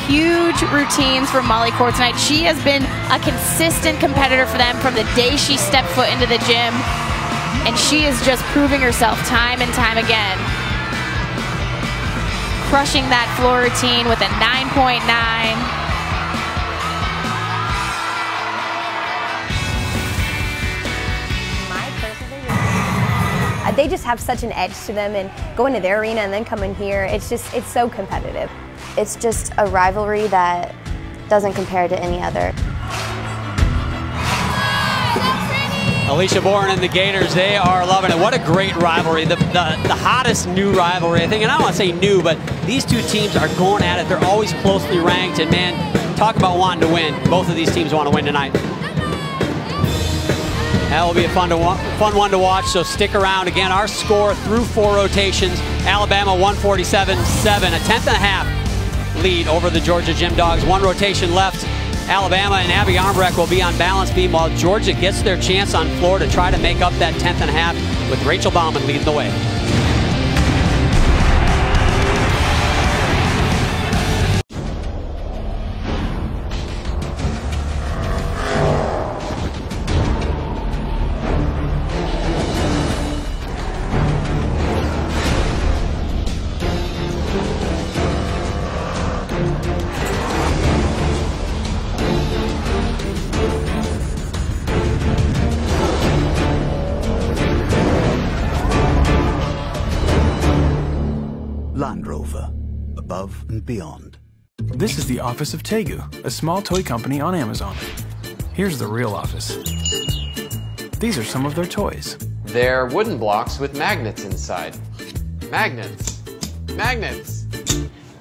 Huge routines for Molly Korth tonight. She has been a consistent competitor for them from the day she stepped foot into the gym, and she is just proving herself time and time again. Crushing that floor routine with a 9.9. They just have such an edge to them, and going to their arena and then coming here, it's so competitive. It's just a rivalry that doesn't compare to any other. Alicia Boren and the Gators, they are loving it. What a great rivalry. The hottest new rivalry, I think. And I don't want to say new, but these two teams are going at it. They're always closely ranked. And, man, talk about wanting to win. Both of these teams want to win tonight. That will be a fun one to watch, so stick around. Again, our score through 4 rotations, Alabama 147-7, a 10.5 lead over the Georgia Gym Dogs. 1 rotation left. Alabama and Abby Armbrecht will be on balance beam while Georgia gets their chance on floor to try to make up that 10.5 with Rachel Bauman leading the way. Land Rover, above and beyond. This is the office of Tegu, a small toy company on Amazon. Here's the real office. These are some of their toys. They're wooden blocks with magnets inside. Magnets. Magnets.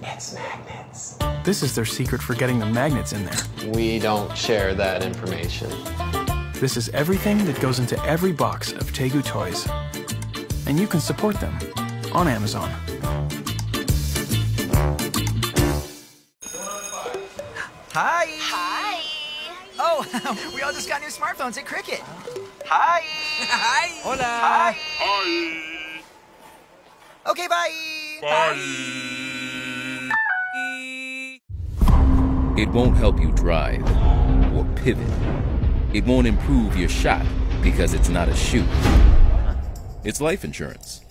It's magnets. This is their secret for getting the magnets in there. We don't share that information. This is everything that goes into every box of Tegu toys. And you can support them on Amazon. Hi. Hi. Oh, we all just got new smartphones at Cricket. Hi. Hi. Hola. Hi. Hi. Okay, bye. Bye. It won't help you drive or pivot. It won't improve your shot because it's not a shoe. It's life insurance.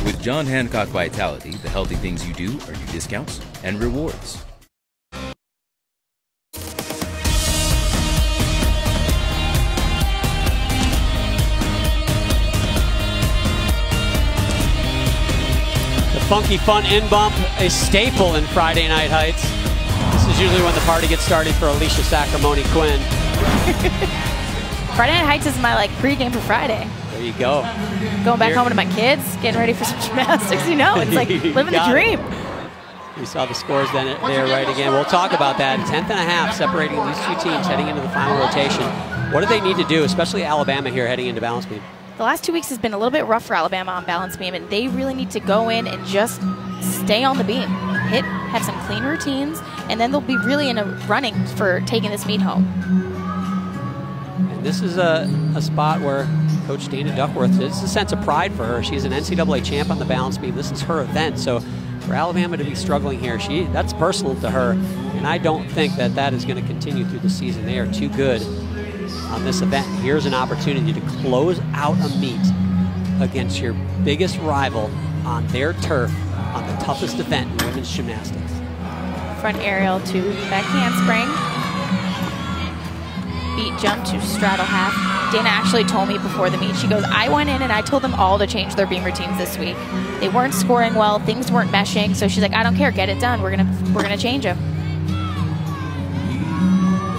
With John Hancock Vitality, the healthy things you do are your discounts and rewards. Funky Fun In-Bump, a staple in Friday Night Heights. This is usually when the party gets started for Alicia Sacramone Quinn. Friday Night Heights is my pregame for Friday. There you go. Going back home to my kids, getting ready for some gymnastics, it's like living the dream. We saw the scores there right again. We'll talk about that. 10.5 separating these two teams heading into the final rotation. What do they need to do, especially Alabama here heading into balance beam? The last 2 weeks has been a little bit rough for Alabama on balance beam, and they really need to go in and just stay on the beam. Have some clean routines, and then they'll be really in a running for taking this meet home. And this is a spot where Coach Dana Duckworth, it's a sense of pride for her. She's an NCAA champ on the balance beam. This is her event, so for Alabama to be struggling here, that's personal to her, and I don't think that is going to continue through the season. They are too good on this event. Here's an opportunity to close out a meet against your biggest rival on their turf on the toughest event in women's gymnastics. Front aerial to back handspring. Beat jump to straddle half. Dana actually told me before the meet, she goes, I went in and I told them all to change their beam routines this week. They weren't scoring well, things weren't meshing, so she's like, I don't care, get it done. We're gonna change them.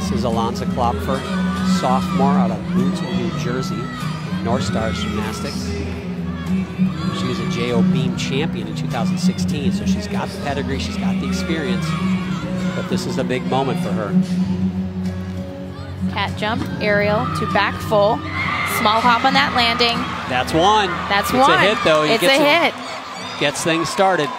This is Alonza Klopfer, sophomore out of Boothville, New Jersey, North Stars Gymnastics. She was a JO Beam champion in 2016, so she's got the pedigree, she's got the experience, but this is a big moment for her. Cat jump, aerial to back full. Small hop on that landing. That's one. That's it's one. It's a hit, though. It's a hit. Gets things started.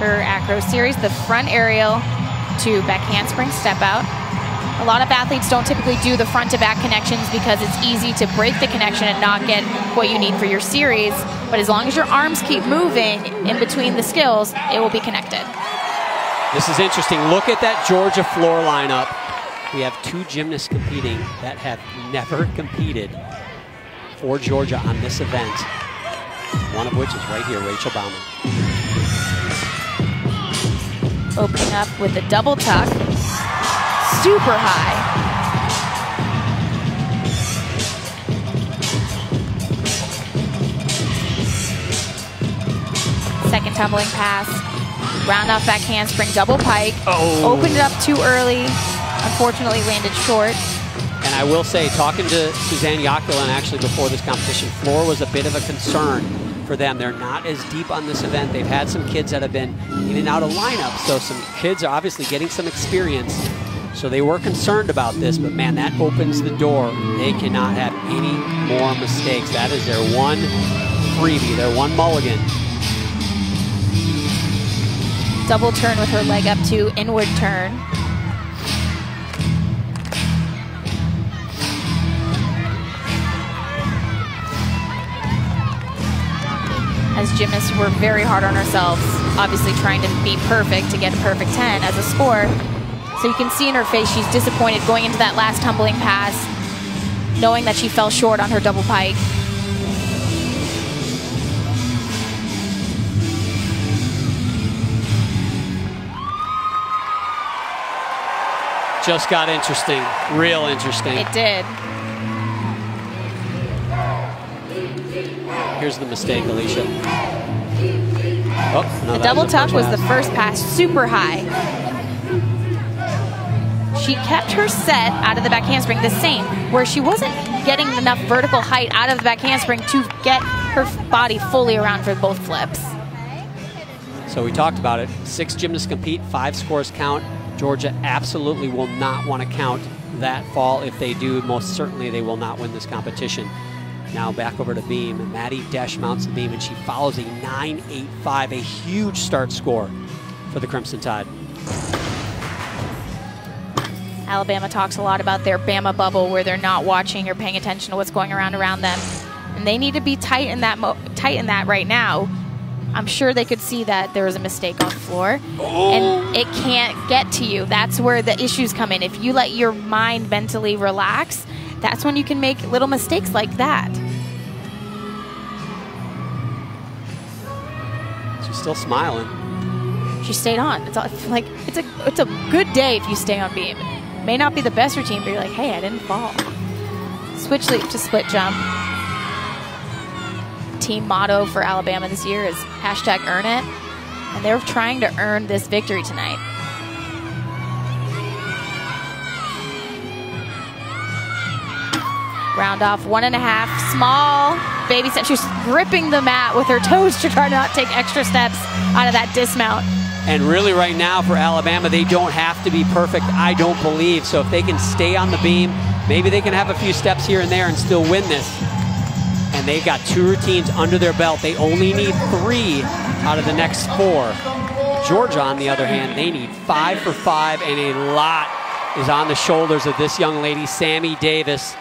Her acro series, the front aerial to back handspring step out. A lot of athletes don't typically do the front to back connections because it's easy to break the connection and not get what you need for your series. But as long as your arms keep moving in between the skills, it will be connected. This is interesting. Look at that Georgia floor lineup. We have two gymnasts competing that have never competed for Georgia on this event. One of which is right here, Rachel Bauman. Opening up with a double tuck. Super high. Second tumbling pass. Round off back handspring, double pike. Oh. Opened it up too early. Unfortunately landed short. And I will say, talking to Suzanne Yakulin actually before this competition, floor was a bit of a concern for them. They're not as deep on this event. They've had some kids that have been in and out of lineups, so some kids are obviously getting some experience. So they were concerned about this, but man, that opens the door. They cannot have any more mistakes. That is their one freebie, their one mulligan. Double turn with her leg up to inward turn. As gymnasts, we're very hard on ourselves, obviously trying to be perfect to get a perfect 10 as a sport. So you can see in her face she's disappointed going into that last tumbling pass, knowing that she fell short on her double pike. Just got interesting, real interesting. It did. Here's the mistake, Alicia. Oh, no, the double tuck was the first pass, super high. She kept her set out of the back handspring the same, where she wasn't getting enough vertical height out of the back handspring to get her body fully around for both flips. So we talked about it. 6 gymnasts compete, 5 scores count. Georgia absolutely will not want to count that fall. If they do, most certainly they will not win this competition. Now back over to beam. Maddie Desch mounts the beam, and she follows a 9.85, a huge start score for the Crimson Tide. Alabama talks a lot about their Bama bubble, where they're not watching or paying attention to what's going around them, and they need to be tight in that right now. I'm sure they could see that there was a mistake on the floor, and it can't get to you. That's where the issues come in. If you let your mind mentally relax, that's when you can make little mistakes like that. She's still smiling. She stayed on. It's a good day if you stay on beam. It may not be the best routine, but you're like, hey, I didn't fall. Switch leap to split jump. Team motto for Alabama this year is #EarnIt, and they're trying to earn this victory tonight. Round off 1.5, small baby step. She's gripping the mat with her toes to try to not take extra steps out of that dismount. And really right now for Alabama, they don't have to be perfect, I don't believe. So if they can stay on the beam, maybe they can have a few steps here and there and still win this. And they've got 2 routines under their belt. They only need 3 out of the next 4. Georgia, on the other hand, they need 5 for 5, and a lot is on the shoulders of this young lady, Sammy Davis.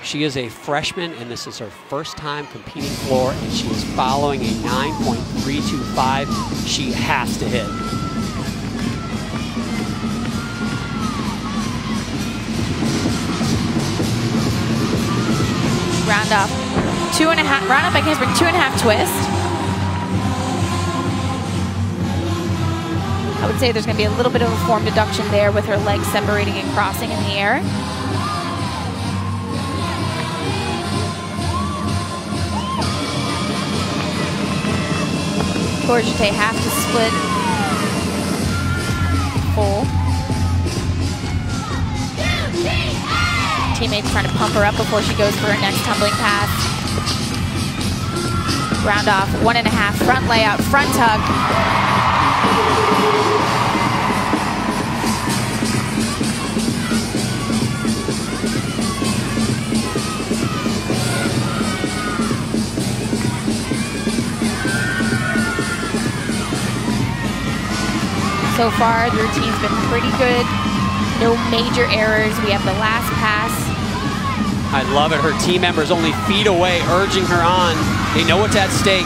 She is a freshman, and this is her first time competing floor, and she is following a 9.325. She has to hit. Round off 2.5, round up back handspring, 2.5 twist. I would say there's going to be a little bit of a form deduction there with her legs separating and crossing in the air. Georgia have to split teammates trying to pump her up before she goes for her next tumbling pass. Round off, 1.5, front layout, front tug. So far, the routine's been pretty good. No major errors. We have the last pass. I love it. Her team members only feet away, urging her on. They know what's at stake.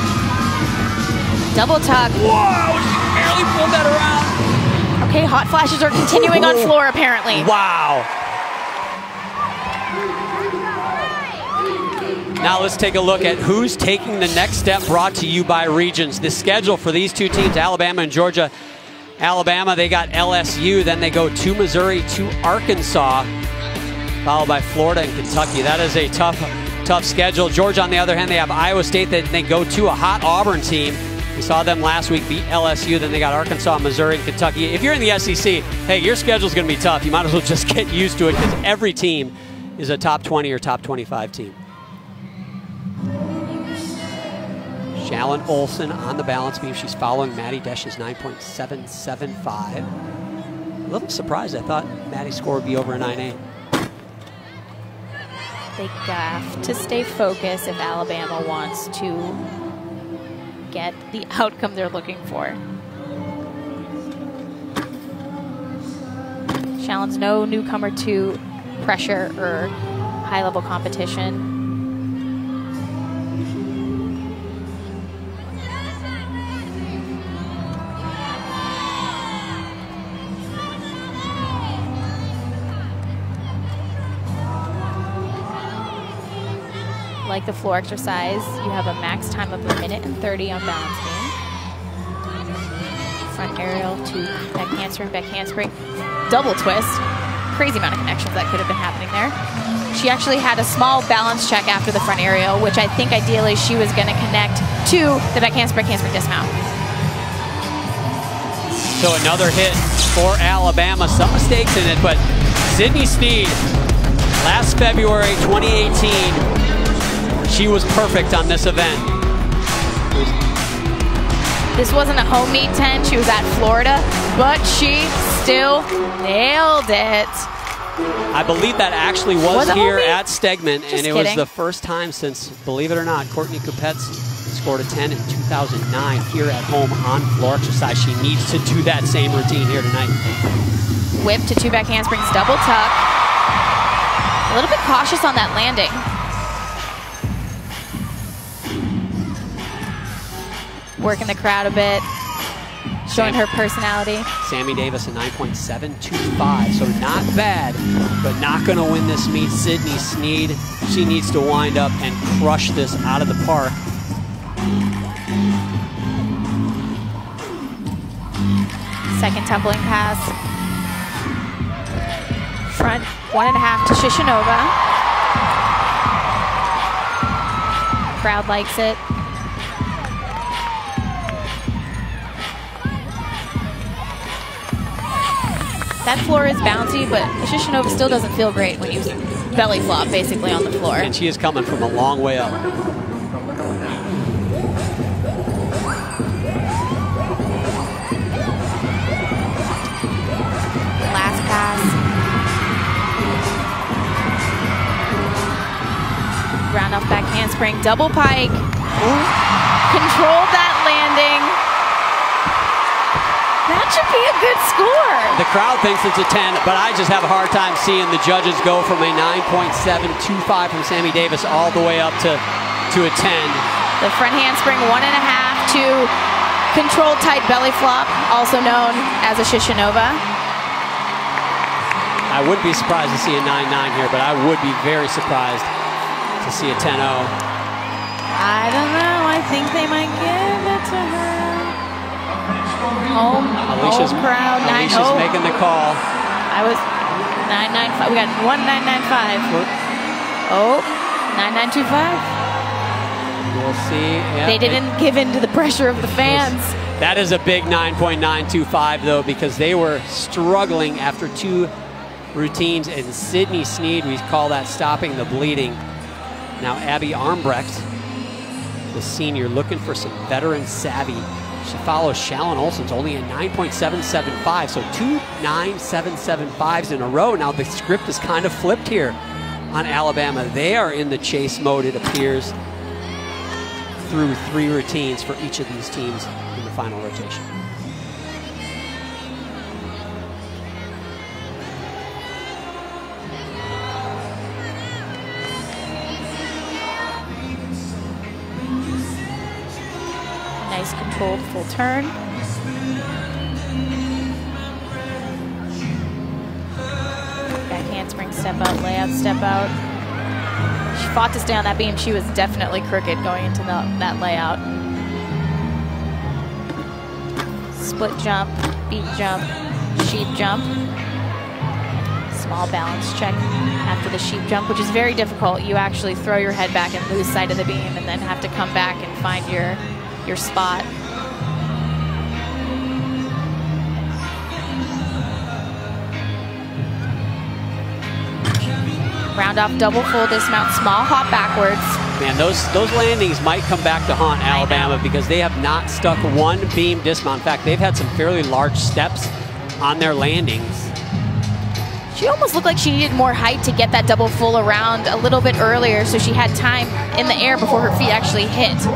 Double tug. Whoa, she barely pulled that around. Okay, hot flashes are continuing on floor, apparently. Wow. Now let's take a look at who's taking the next step, brought to you by Regions. The schedule for these two teams, Alabama and Georgia. Alabama, they got LSU, then they go to Missouri, to Arkansas, followed by Florida and Kentucky. That is a tough schedule. Georgia, on the other hand, they have Iowa State, then they go to a hot Auburn team. We saw them last week beat LSU, then they got Arkansas, Missouri, and Kentucky. If you're in the SEC, hey, your schedule's gonna be tough. You might as well just get used to it because every team is a top 20 or top 25 team. Shalyn Olsen on the balance beam. She's following Maddie Desch's 9.775. A little surprised. I thought Maddie's score would be over a 9.8. They have to stay focused if Alabama wants to get the outcome they're looking for. Shalyn's no newcomer to pressure or high-level competition. Like the floor exercise, you have a max time of 1 minute and 30 on balance beam. Front aerial to back handspring, double twist. Crazy amount of connections that could have been happening there. She actually had a small balance check after the front aerial, which I think ideally she was going to connect to the back handspring dismount. So another hit for Alabama. Some mistakes in it, but Sydney Sneed, last February 2018, she was perfect on this event. This wasn't a home meet 10, she was at Florida, but she still nailed it. I believe that actually was here at Stegman, Just and it kidding. was the first time since, believe it or not, Courtney Kupets scored a 10 in 2009 here at home on floor exercise. She needs to do that same routine here tonight. Whip to 2 back handsprings, double tuck. A little bit cautious on that landing. Working the crowd a bit, showing her personality. Sammy Davis a 9.725, so not bad, but not going to win this meet. Sydney Sneed, she needs to wind up and crush this out of the park. Second tumbling pass. Front 1.5 to Shishinova. Crowd likes it. That floor is bouncy, but Shishinova still doesn't feel great when you belly flop basically on the floor. And she is coming from a long way up. Last pass. Round off back handspring, double pike. Controlled that landing. That should be a good score. The crowd thinks it's a 10, but I just have a hard time seeing the judges go from a 9.725 from Sammy Davis all the way up to a 10. The front handspring 1.5 to controlled tight belly flop, also known as a Shishinova. I wouldn't be surprised to see a 9.9 here, but I would be very surprised to see a 10.0. I don't know. I think they might give it to her. Home crowd. Alicia's making the call. I was 9.95. We got 1.995. Oh, 9.925. We'll see. Yeah, they didn't give in to the pressure of the fans. That is a big 9.925 though, because they were struggling after 2 routines, and Sydney Sneed, we call that stopping the bleeding. Now Abby Armbrecht, the senior, looking for some veteran savvy. She follows Shallon Olsen's only a 9.775, so 2 9.775s in a row. Now the script is kind of flipped here on Alabama. They are in the chase mode, it appears, through 3 routines for each of these teams in the final rotation. Nice controlled full turn. Back handspring, step out, layout, step out. She fought to stay on that beam. She was definitely crooked going into that layout. Split jump, beat jump, sheep jump. Small balance check after the sheep jump, which is very difficult. You actually throw your head back and lose sight of the beam and then have to come back and find your spot. Round off double full dismount, small hop backwards. Man, those landings might come back to haunt Alabama because they have not stuck one beam dismount. In fact, they've had some fairly large steps on their landings. She almost looked like she needed more height to get that double full around a little bit earlier, so she had time in the air before her feet actually hit. So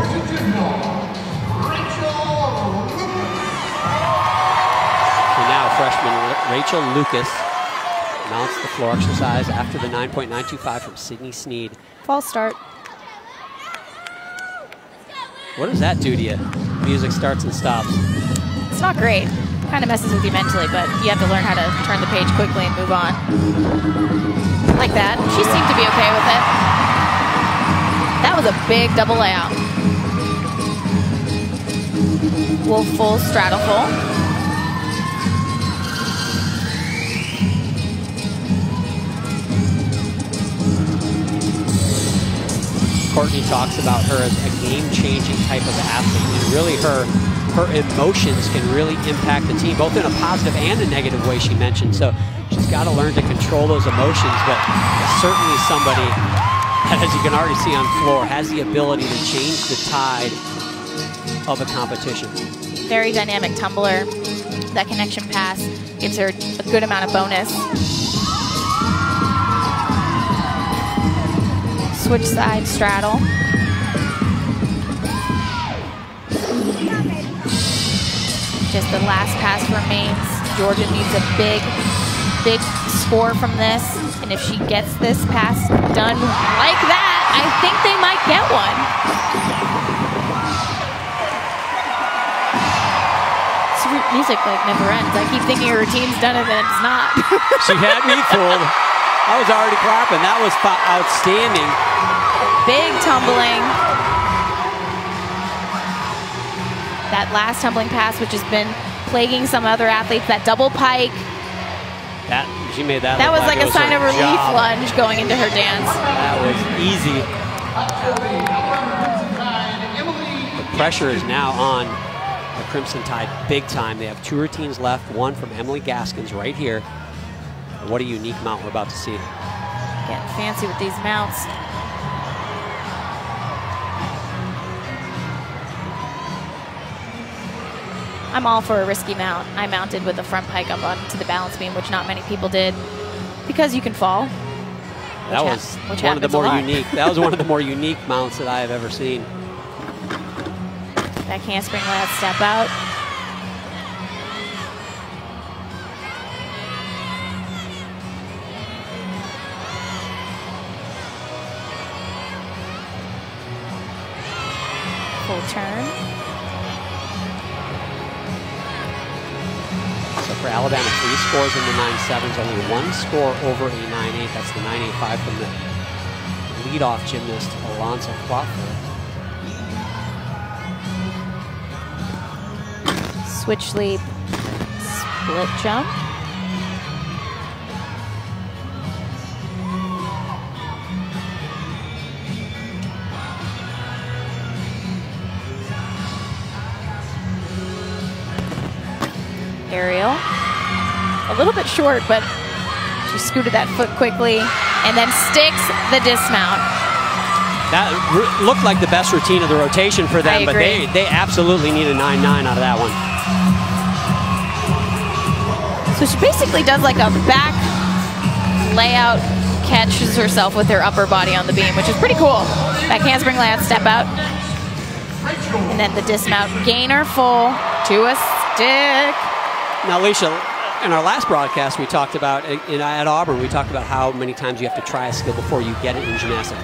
now freshman Rachel Lucas mounts the floor exercise after the 9.925 from Sydney Sneed. False start. What does that do to you? Music starts and stops. It's not great. Kind of messes with you mentally, but you have to learn how to turn the page quickly and move on. Like that. She seemed to be okay with it. That was a big double layout. Wolf full, straddle full. Courtney talks about her as a game-changing type of athlete, and really her emotions can really impact the team, both in a positive and a negative way, she mentioned. So she's got to learn to control those emotions, but certainly somebody that, as you can already see on floor, has the ability to change the tide of a competition. Very dynamic tumbler. That connection pass gives her a good amount of bonus. Switch side straddle. Just the last pass remains. Georgia needs a big score from this. And if she gets this pass done like that, I think they might get one. This music like never ends. I keep thinking her routine's done it, and it's not. She had me fooled. I was already clapping. That was outstanding. Big tumbling. That last tumbling pass, which has been plaguing some other athletes, that double pike. She made that. That was like a sign of relief lunge going into her dance. That was easy. The pressure is now on the Crimson Tide big time. They have 2 routines left, one from Emily Gaskins right here. What a unique mount we're about to see. Getting fancy with these mounts. I'm all for a risky mount. I mounted with a front pike up onto the balance beam, which not many people did, because you can fall. That was one of the more unique. That was one of the more unique mounts that I have ever seen. Back handspring layout, step out. Full turn. So for Alabama, 3 scores in the 9.7s, only 1 score over a 9.8. That's the 9.85 from the leadoff gymnast, Alonzo Crawford. Switch leap, split jump. Aerial. A little bit short, but She scooted that foot quickly and then sticks the dismount. That looked like the best routine of the rotation for them, but they absolutely need a 9-9 out of that one. So she basically does like a back layout, catches herself with her upper body on the beam, which is pretty cool. Back handspring layout, step out. And then the dismount, gainer full to a stick. Now, Alicia, in our last broadcast, we talked about, at Auburn, we talked about how many times you have to try a skill before you get it in gymnastics.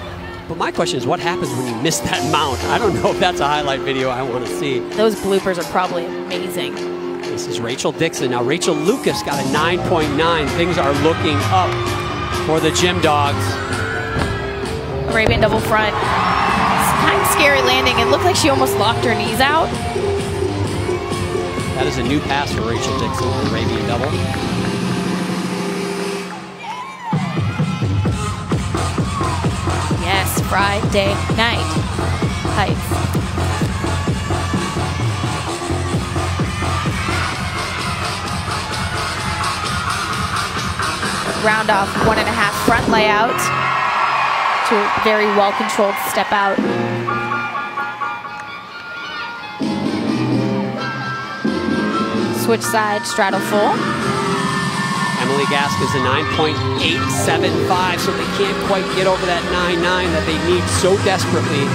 But my question is, what happens when you miss that mount? I don't know if that's a highlight video I want to see. Those bloopers are probably amazing. This is Rachel Dixon. Now, Rachel Lucas got a 9.9. Things are looking up for the Gym Dogs. Arabian double front. Kind of scary landing. It looked like she almost locked her knees out. That is a new pass for Rachel Dixon, Arabian double. Yes, Friday night. Heights. Round off 1.5 front layout to a very well-controlled step out. Switch side, straddle full. Emily Gaskins a 9.875, so they can't quite get over that 9.9 that they need so desperately.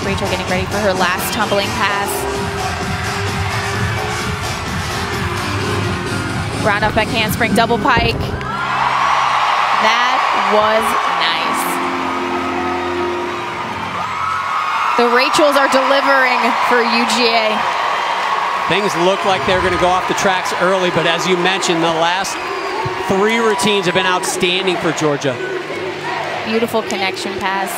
Rachel getting ready for her last tumbling pass. Round up back handspring, double pike. That was nice. The Rachels are delivering for UGA. Things look like they're going to go off the tracks early, but as you mentioned, the last 3 routines have been outstanding for Georgia. Beautiful connection pass.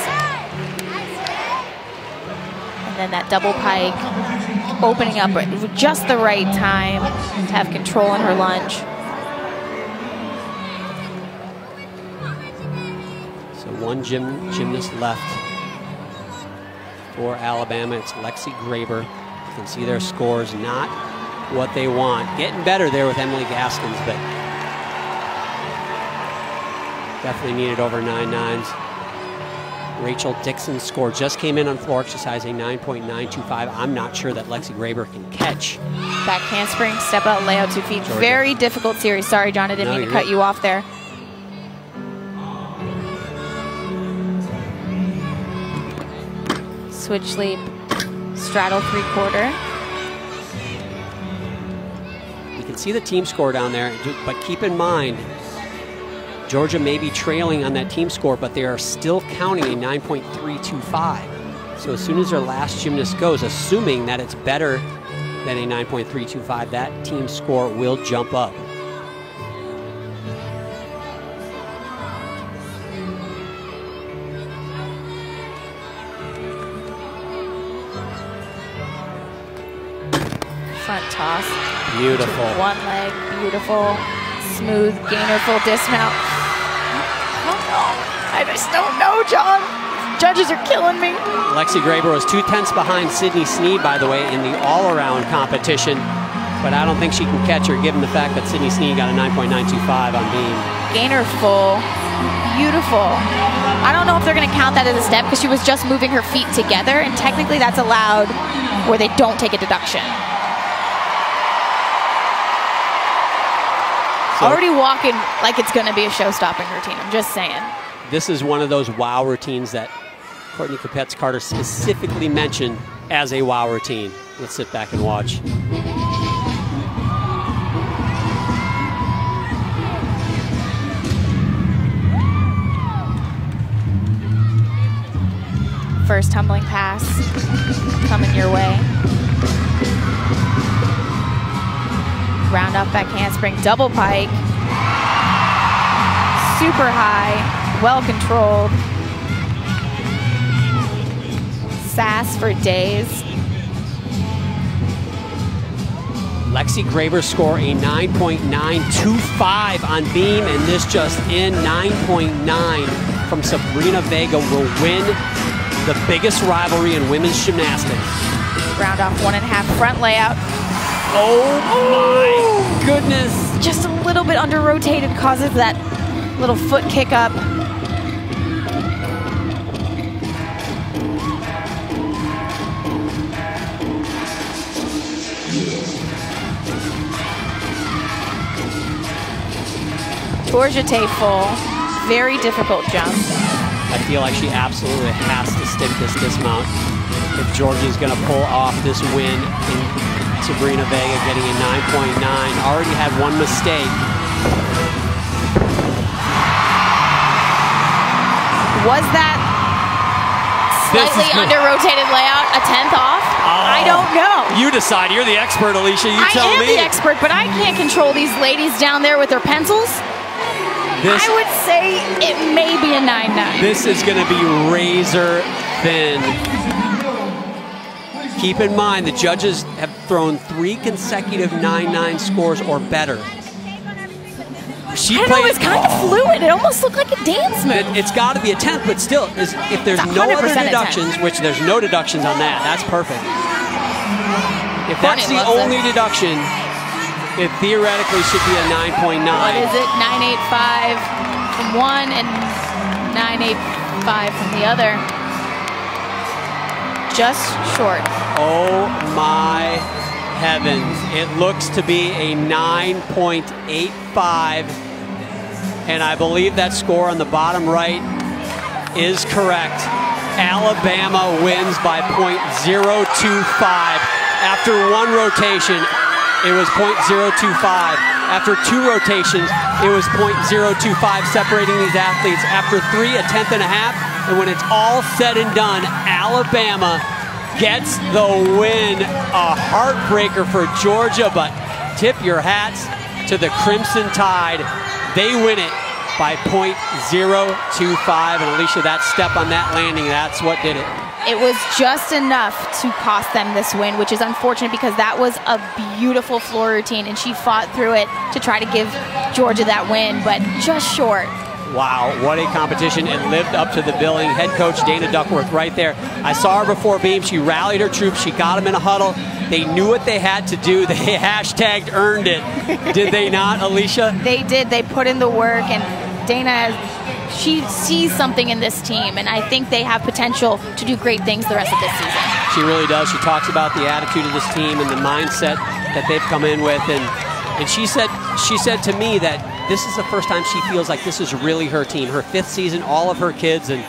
And then that double pike, opening up at just the right time to have control in her lunge. So one gymnast left for Alabama. It's Lexi Graber. You can see their scores not what they want. Getting better there with Emily Gaskins, but definitely needed over 9.9s. Rachel Dixon's score just came in on floor exercise, a 9.925. I'm not sure that Lexi Graber can catch. Back handspring, step out, layout 2 feet. Georgia. Very difficult series. Sorry, John, I didn't mean to cut you off there. Switch leap, straddle 3/4. You can see the team score down there, but keep in mind, Georgia may be trailing on that team score, but they are still counting a 9.325. So as soon as their last gymnast goes, assuming that it's better than a 9.325, that team score will jump up. Front toss. Beautiful. One leg, beautiful. Smooth, gainer full dismount. I just don't know, John. Judges are killing me. Lexi Graber was 2/10 behind Sydney Sneed, by the way, in the all-around competition, but I don't think she can catch her given the fact that Sydney Sneed got a 9.925 on beam. Gainer full, beautiful. I don't know if they're going to count that as a step because she was just moving her feet together, and technically that's allowed where they don't take a deduction. So, already walking like it's going to be a show-stopping routine. I'm just saying. This is one of those wow routines that Courtney Kopetz-Carter specifically mentioned as a wow routine. Let's sit back and watch. First tumbling pass coming your way. Round up back handspring, double pike. Super high, well controlled. Sass for days. Lexi Graber score a 9.925 on beam, and this just in, 9.9 from Sabrina Vega will win the biggest rivalry in women's gymnastics. Round off 1.5 front layout. Oh my goodness. Just a little bit under rotated causes that little foot kick up. Georgia full. Very difficult jump. I feel like she absolutely has to stick this dismount if Georgia's going to pull off this win in Sabrina Vega getting a 9.9. Already had one mistake. Was that slightly under rotated layout a 10th off? I don't know. You decide. You're the expert, Alicia. You tell me. I am the expert, but I can't control these ladies down there with their pencils. I would say it may be a 9.9. This is going to be razor thin. Keep in mind, the judges have thrown 3 consecutive 9.9 scores or better. It was kind of fluid. It almost looked like a dance move. It's got to be a 10th, but still, if there's no other deductions, which there's no deductions on that, that's perfect. If that's the only deduction, it theoretically should be a 9.9. What is it? 9.85 from one and 9.85 from the other. Just short. Oh my heavens. It looks to be a 9.85. And I believe that score on the bottom right is correct. Alabama wins by 0.025. After one rotation, it was 0.025. After 2 rotations, it was 0.025, separating these athletes. After 3, a 10th and a half. And when it's all said and done, Alabama gets the win. A heartbreaker for Georgia, but tip your hats to the Crimson Tide. They win it by 0.025. And Alicia, that step on that landing, that's what did it. It was just enough to cost them this win, which is unfortunate because that was a beautiful floor routine, and she fought through it to try to give Georgia that win, but just short. Wow, what a competition. It lived up to the billing. Head coach Dana Duckworth right there. I saw her before beam. She rallied her troops. She got them in a huddle. They knew what they had to do. They hashtagged earned it. Did they not, Alicia? They did. They put in the work, and Dana, she sees something in this team, and I think they have potential to do great things the rest of this season. She really does. She talks about the attitude of this team and the mindset that they've come in with, and she said to me that this is the first time she feels like this is really her team, her 5th season, all of her kids, and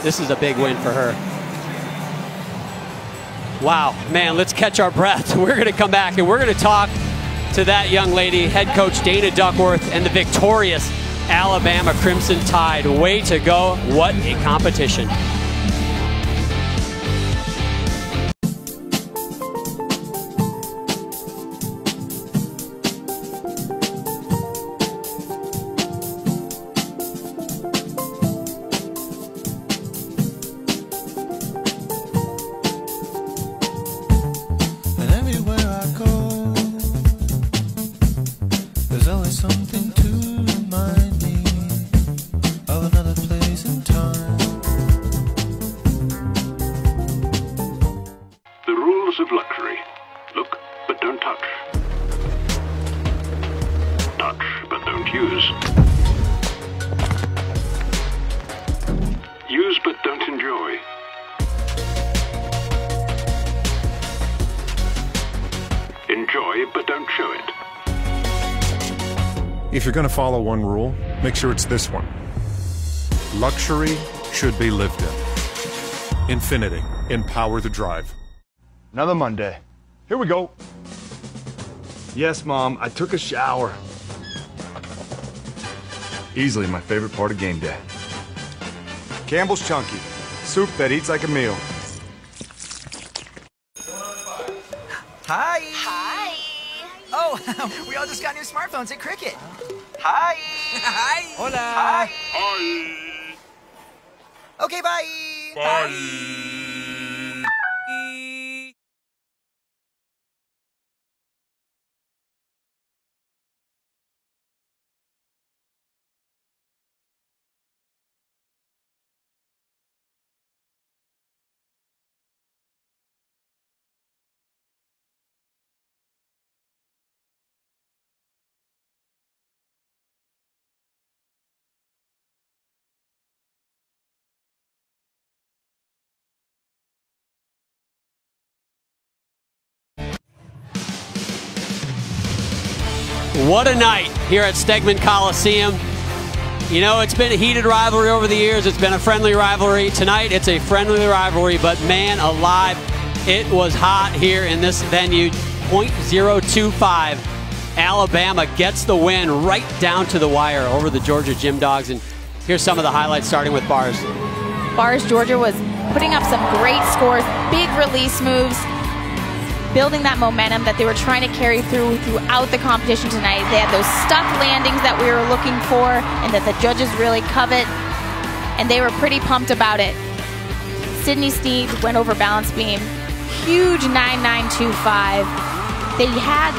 this is a big win for her. Wow, man, let's catch our breath. We're going to come back and we're going to talk to that young lady, head coach Dana Duckworth, and the victorious Alabama Crimson Tide. Way to go. What a competition. And everywhere I go, there's always something to remind me of another place and time. The rules of luxury. Look, but don't touch. Touch, but don't use. Use, but don't enjoy. Enjoy, but don't show it. If you're going to follow one rule, make sure it's this one. Luxury should be lived in. Infiniti, empower the drive. Another Monday. Here we go. Yes, Mom, I took a shower. Easily my favorite part of game day. Campbell's Chunky, soup that eats like a meal. Hi. Hi. Oh, we all just got new smartphones at Cricket. Hi. Hi. Hola. Hi. Hi. Okay, bye. Bye. What a night here at Stegman Coliseum. You know, it's been a heated rivalry over the years. It's been a friendly rivalry. Tonight, it's a friendly rivalry, but man alive, it was hot here in this venue. .025. Alabama gets the win right down to the wire over the Georgia Gym Dogs. And here's some of the highlights, starting with Bars. Bars, Georgia was putting up some great scores, big release moves, building that momentum that they were trying to carry throughout the competition tonight. They had those stuck landings that we were looking for and that the judges really covet, and they were pretty pumped about it. Sydney Sneed went over balance beam. Huge 9.925. They had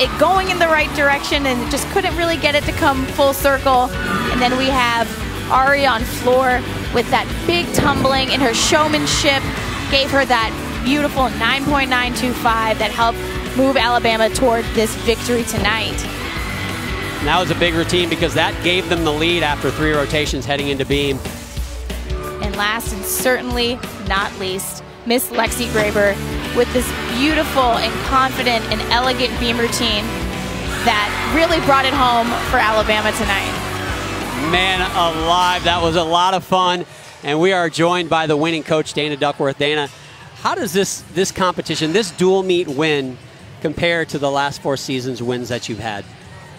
it going in the right direction and just couldn't really get it to come full circle. And then we have Ari on floor with that big tumbling, and her showmanship gave her that beautiful 9.925 that helped move Alabama toward this victory tonight. And that was a big routine because that gave them the lead after 3 rotations heading into beam. And last and certainly not least, Miss Lexi Graber with this beautiful and confident and elegant beam routine that really brought it home for Alabama tonight. Man alive, that was a lot of fun. And we are joined by the winning coach, Dana Duckworth. Dana, how does this competition, this dual meet win, compare to the last 4 seasons wins that you've had?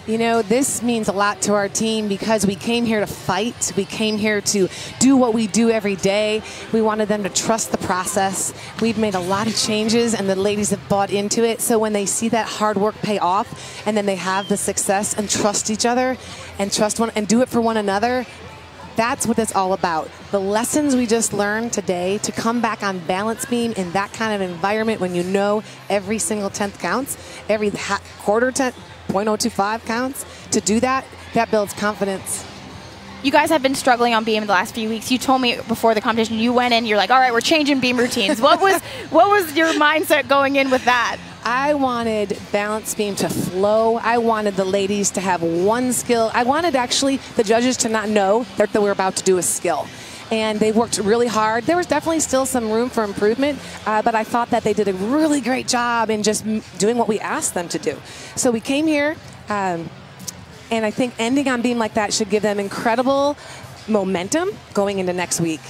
You know, this means a lot to our team because we came here to fight. We came here to do what we do every day. We wanted them to trust the process. We've made a lot of changes, and the ladies have bought into it. So when they see that hard work pay off, and then they have the success and trust each other and trust one and do it for one another, that's what it's all about. The lessons we just learned today to come back on balance beam in that kind of environment when you know every single tenth counts, every quarter tenth, .025 counts. To do that, that builds confidence. You guys have been struggling on beam the last few weeks. You told me before the competition, you went in, you're like, all right, we're changing beam routines. What was your mindset going in with that? I wanted balance beam to flow. I wanted the ladies to have one skill. I wanted actually the judges to not know that we were about to do a skill. And they worked really hard. There was definitely still some room for improvement, but I thought that they did a really great job in just doing what we asked them to do. So we came here, and I think ending on beam like that should give them incredible momentum going into next week.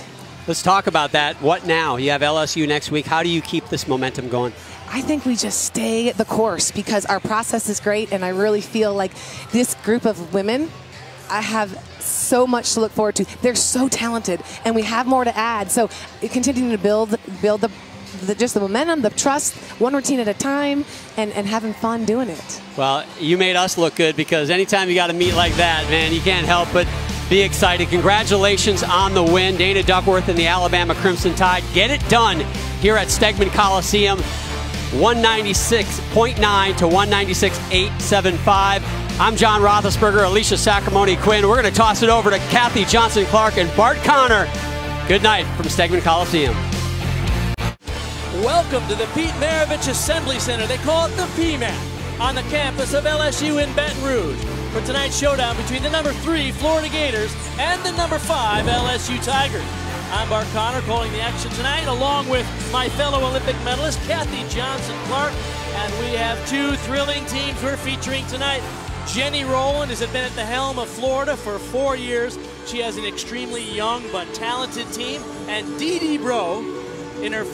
Let's talk about that. What now? You have LSU next week. How do you keep this momentum going? I think we just stay the course because our process is great, and I really feel like this group of women, I have so much to look forward to. They're so talented, and we have more to add. So continuing to build just the momentum, the trust, one routine at a time, and having fun doing it. Well, you made us look good because anytime you got a meet like that, man, you can't help but be excited. Congratulations on the win. Dana Duckworth and the Alabama Crimson Tide get it done here at Stegman Coliseum. 196.9 to 196.875. I'm John Roethlisberger, Alicia Sacramone Quinn. We're going to toss it over to Kathy Johnson-Clark and Bart Connor. Good night from Stegman Coliseum. Welcome to the Pete Maravich Assembly Center. They call it the PMAC on the campus of LSU in Baton Rouge for tonight's showdown between the number 3 Florida Gators and the number 5 LSU Tigers. I'm Bart Connor calling the action tonight along with my fellow Olympic medalist Kathy Johnson-Clark, and we have 2 thrilling teams we're featuring tonight. Jenny Rowland has been at the helm of Florida for 4 years. She has an extremely young but talented team, and Dee Dee Bro in her